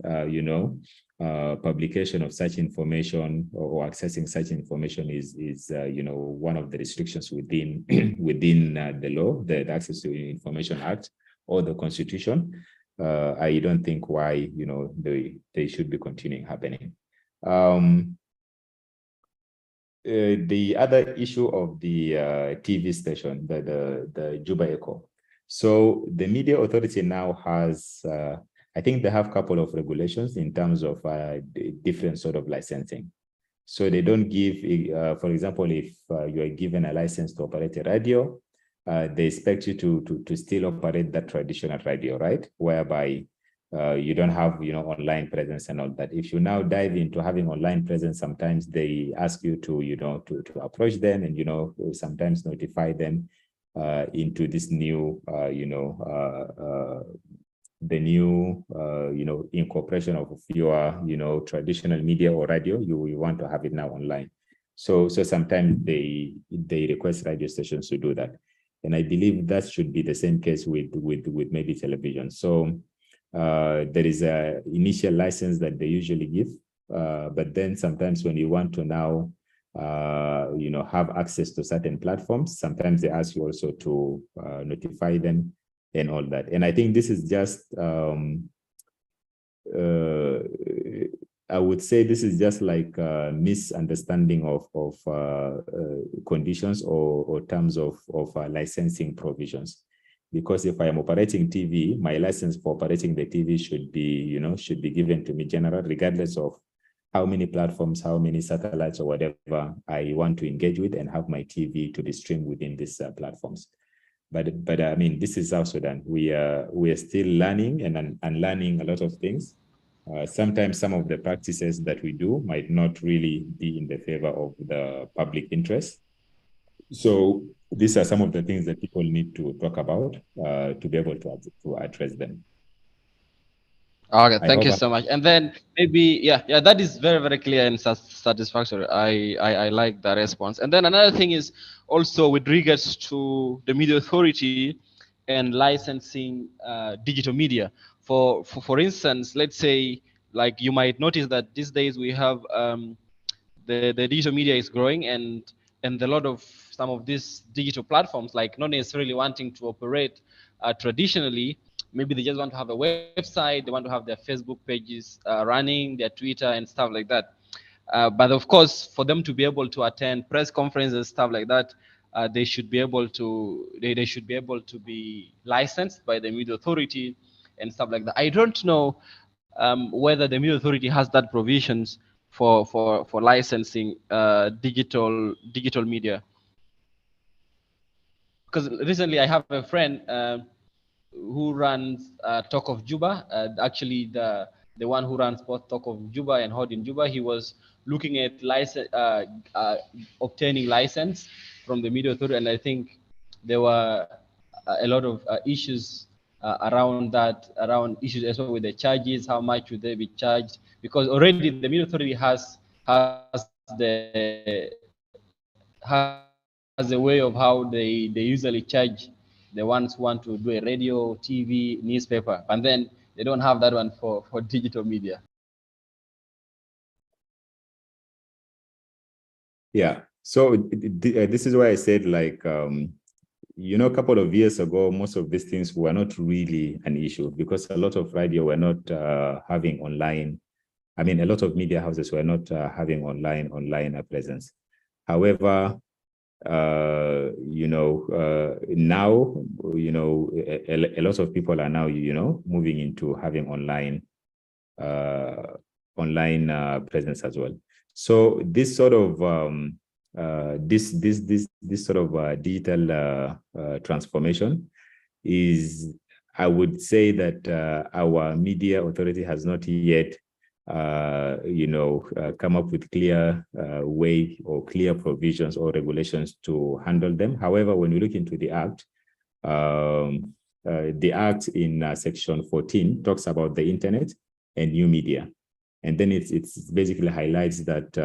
publication of such information or accessing such information is one of the restrictions within the law, the Access to Information Act or the Constitution. I don't think why they should be continuing happening. The other issue of the TV station, the Juba Echo. So the media authority now has, I think they have a couple of regulations in terms of different sort of licensing. So they don't give, for example, if you are given a license to operate a radio, they expect you to still operate that traditional radio, right? Whereby you don't have online presence and all that. If you now dive into having online presence, sometimes they ask you to approach them and sometimes notify them into this new the new incorporation of your traditional media or radio. You want to have it now online. So sometimes they request radio stations to do that, and I believe that should be the same case with maybe television. So there is a initial license that they usually give, but then sometimes when you want to now have access to certain platforms, sometimes they ask you also to notify them and all that. And I think this is just I would say this is just like a misunderstanding of conditions or terms of licensing provisions. Because if I am operating TV, my license for operating the TV should be given to me general, regardless of how many platforms, how many satellites or whatever I want to engage with and have my TV to be streamed within these platforms. But I mean, this is South Sudan. We are still learning and unlearning a lot of things. Sometimes some of the practices that we do might not really be in the favor of the public interest. So these are some of the things that people need to talk about to be able to address them. Okay, thank you so much. And then maybe, yeah, that is very, very clear and satisfactory. I like that response. And then another thing is also with regards to the media authority and licensing digital media. For instance, let's say, like you might notice that these days we have the digital media is growing and a lot of some of these digital platforms, like not necessarily wanting to operate traditionally. Maybe they just want to have a website, they want to have their Facebook pages running, their Twitter and stuff like that. But of course, for them to be able to attend press conferences, stuff like that, they should be able to be licensed by the media authority and stuff like that. I don't know whether the media authority has that provisions for licensing digital media. Because recently I have a friend who runs Talk of Juba. Actually, the one who runs both Talk of Juba and Hod in Juba, he was looking at obtaining license from the media authority, and I think there were a lot of issues around that, around issues as well with the charges. How much would they be charged? Because already the media authority has a way of how they usually charge the ones who want to do a radio, TV, newspaper, and then they don't have that one for digital media. Yeah, so this is why I said, like, you know, a couple of years ago, most of these things were not really an issue because a lot of radio were not having online. I mean, a lot of media houses were not having online presence. However, you know, now, you know, a lot of people are now, you know, moving into having online presence as well. So this sort of this sort of digital transformation is, I would say that our media authority has not yet you know, come up with clear way or clear provisions or regulations to handle them. However, when you look into the Act in Section 14 talks about the internet and new media. And then it's basically highlights that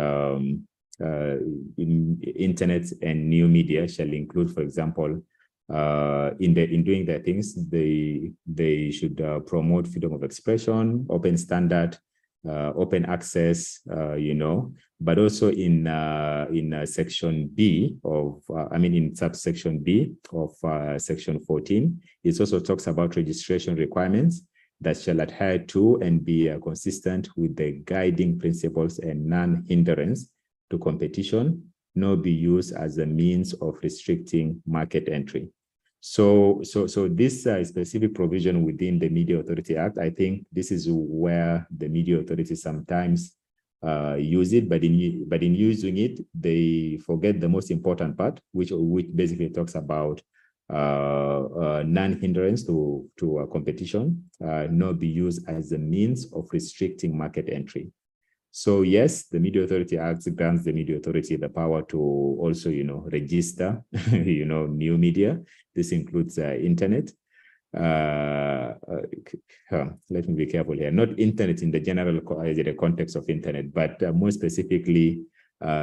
internet and new media shall include, for example, in doing their things, they should promote freedom of expression, open standard, open access, you know, but also in Section B of, I mean, in subsection B of Section 14, it also talks about registration requirements that shall adhere to and be consistent with the guiding principles and non-hindrance to competition, nor be used as a means of restricting market entry. So this specific provision within the Media Authority Act, I think this is where the Media Authority sometimes use it, but in using it, they forget the most important part, which basically talks about non-hindrance to competition, not be used as a means of restricting market entry. So yes, the Media Authority Act grants the Media Authority the power to also, you know, register, you know, new media. This includes internet. Let me be careful here. Not internet in the general context of internet, but more specifically,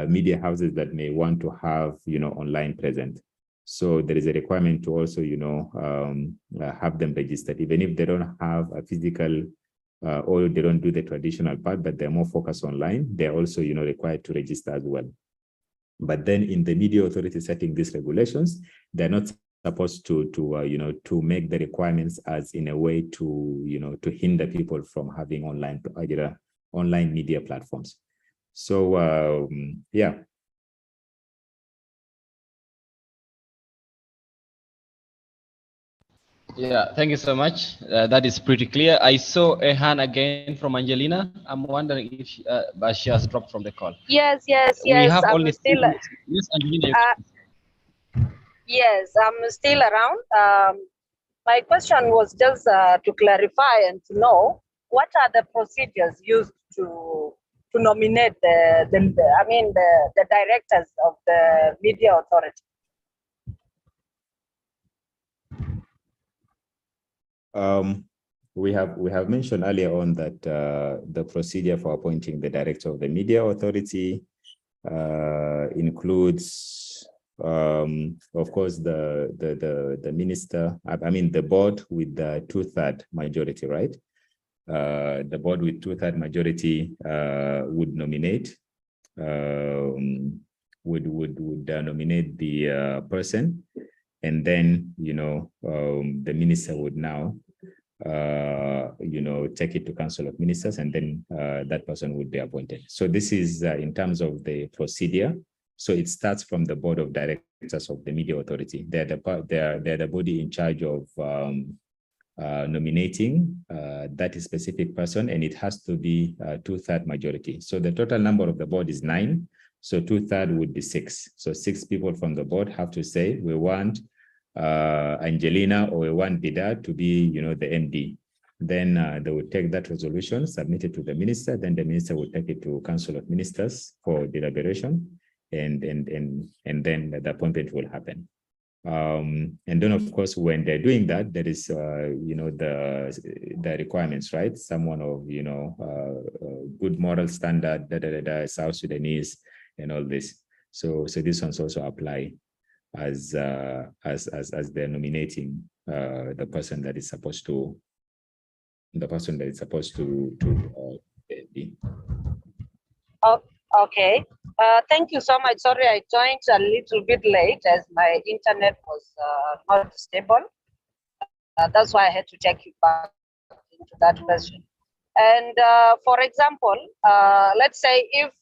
media houses that may want to have, you know, online present. So there is a requirement to also, you know, have them registered, even if they don't have a physical or they don't do the traditional part, but they're more focused online. They're also, you know, required to register as well. But then in the Media Authority setting these regulations, they're not supposed to you know, to make the requirements as in a way to, you know, to hinder people from having online media platforms. So yeah. Yeah, thank you so much. That is pretty clear. I saw a hand again from Angelina. I'm wondering if but she has dropped from the call. Yes. We have I'm only still. Yes, Angelina. Yes, I'm still around. My question was just to clarify and to know what are the procedures used to nominate the directors of the Media Authority. We have mentioned earlier on that the procedure for appointing the director of the Media Authority includes, of course, the minister. I mean, the board with the 2/3 majority, right? The board with 2/3 majority would nominate nominate the person, and then the minister would now take it to Council of Ministers, and then that person would be appointed. So this is in terms of the procedure. So it starts from the board of directors of the media authority. They're the body in charge of nominating that specific person, and it has to be 2/3 majority. So the total number of the board is 9. So 2/3 would be 6. So 6 people from the board have to say, we want Angelina or we want Bida to be, the MD. Then they would take that resolution, submit it to the minister. Then the minister would take it to Council of Ministers for deliberation, and then the appointment will happen. And then, of course, when they're doing that, there is, the requirements, right? Someone of, good moral standard, South Sudanese, and all this. So these ones also apply as they're nominating the person that is supposed to be. Oh, okay. Thank you so much. Sorry, I joined a little bit late as my internet was not stable. That's why I had to take you back into that question. And for example, let's say if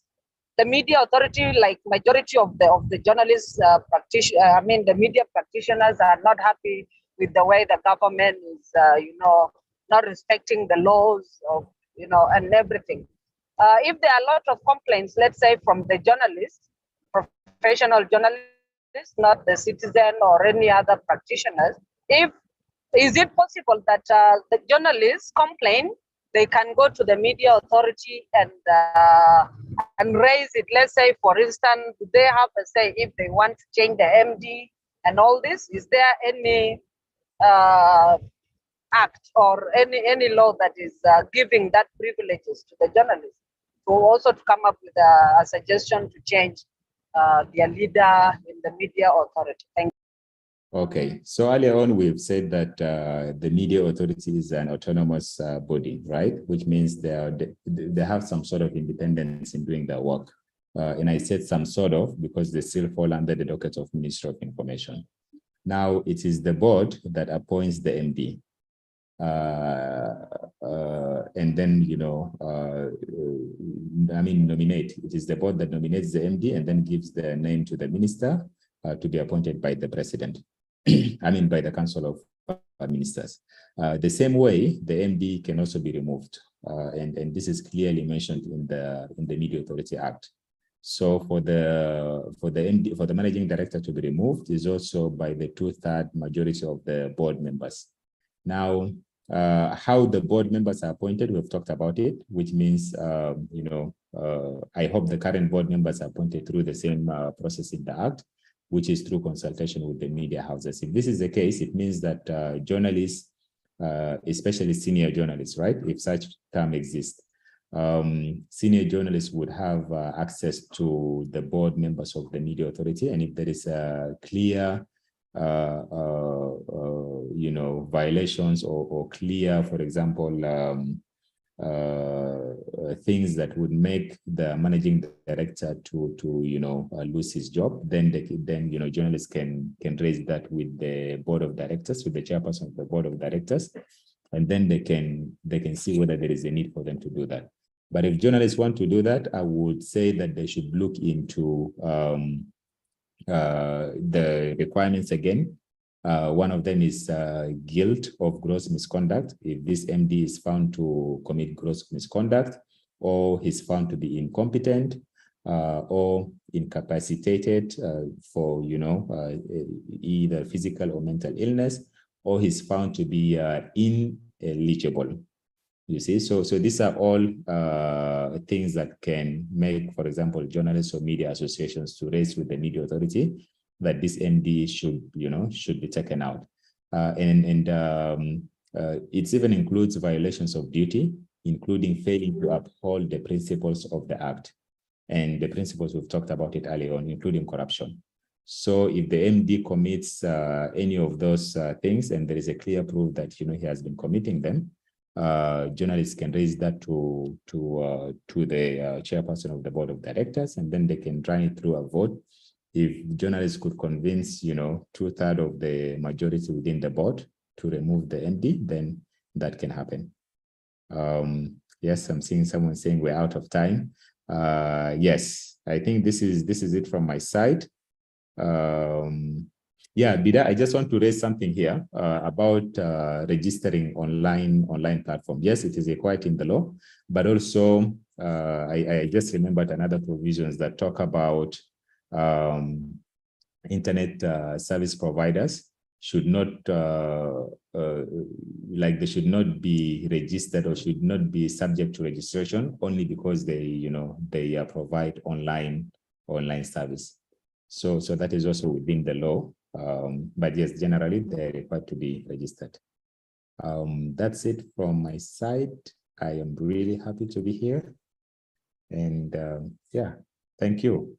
the media authority, like majority of the journalists, the media practitioners are not happy with the way the government is, not respecting the laws of, and everything. If there are a lot of complaints, let's say from the journalists, professional journalists, not the citizen or any other practitioners, is it possible that the journalists complain, they can go to the media authority and raise it? Let's say, for instance, do they have a say if they want to change the MD and all this? Is there any act or any law that is giving that privileges to the journalists to also to come up with a suggestion to change their leader in the media authority? Thank you. Okay, so earlier on we've said that the media authority is an autonomous body, right? Which means they have some sort of independence in doing their work. And I said some sort of because they still fall under the docket of Ministry of Information. Now it is the board that appoints the MD. And then, nominate. It is the board that nominates the MD and then gives the name to the minister to be appointed by the president. By the Council of Ministers. The same way, the MD can also be removed, and this is clearly mentioned in the Media Authority Act. So for the managing director to be removed is also by the 2/3 majority of the board members. Now, how the board members are appointed, we've talked about it, which means I hope the current board members are appointed through the same process in the Act, which is through consultation with the media houses. If this is the case, it means that journalists, especially senior journalists, right, if such term exists, senior journalists would have access to the board members of the media authority. And if there is a clear, violations or clear, for example, things that would make the managing director to lose his job, then journalists can raise that with the board of directors, with the chairperson of the board of directors, and then they can see whether there is a need for them to do that. But if journalists want to do that, I would say that they should look into the requirements again. One of them is guilt of gross misconduct. If this MD is found to commit gross misconduct, or he's found to be incompetent or incapacitated for either physical or mental illness, or he's found to be ineligible. You see, so these are all things that can make, for example, journalists or media associations to raise with the media authority that this MD should be taken out. It even includes violations of duty, including failing to uphold the principles of the Act. And the principles we've talked about it earlier on, including corruption. So if the MD commits any of those things, and there is a clear proof that he has been committing them, journalists can raise that to the chairperson of the board of directors, and then they can run it through a vote. If journalists could convince, 2/3 of the majority within the board to remove the MD, then that can happen. Yes, I'm seeing someone saying we're out of time. Yes, I think this is it from my side. Yeah, Bida, I just want to raise something here about registering online platform. Yes, it is required in the law, but also I just remembered another provisions that talk about internet service providers should not they should not be registered or should not be subject to registration only because they provide online service. So that is also within the law. But yes, generally they're required to be registered. That's it from my side. I am really happy to be here. And yeah, thank you.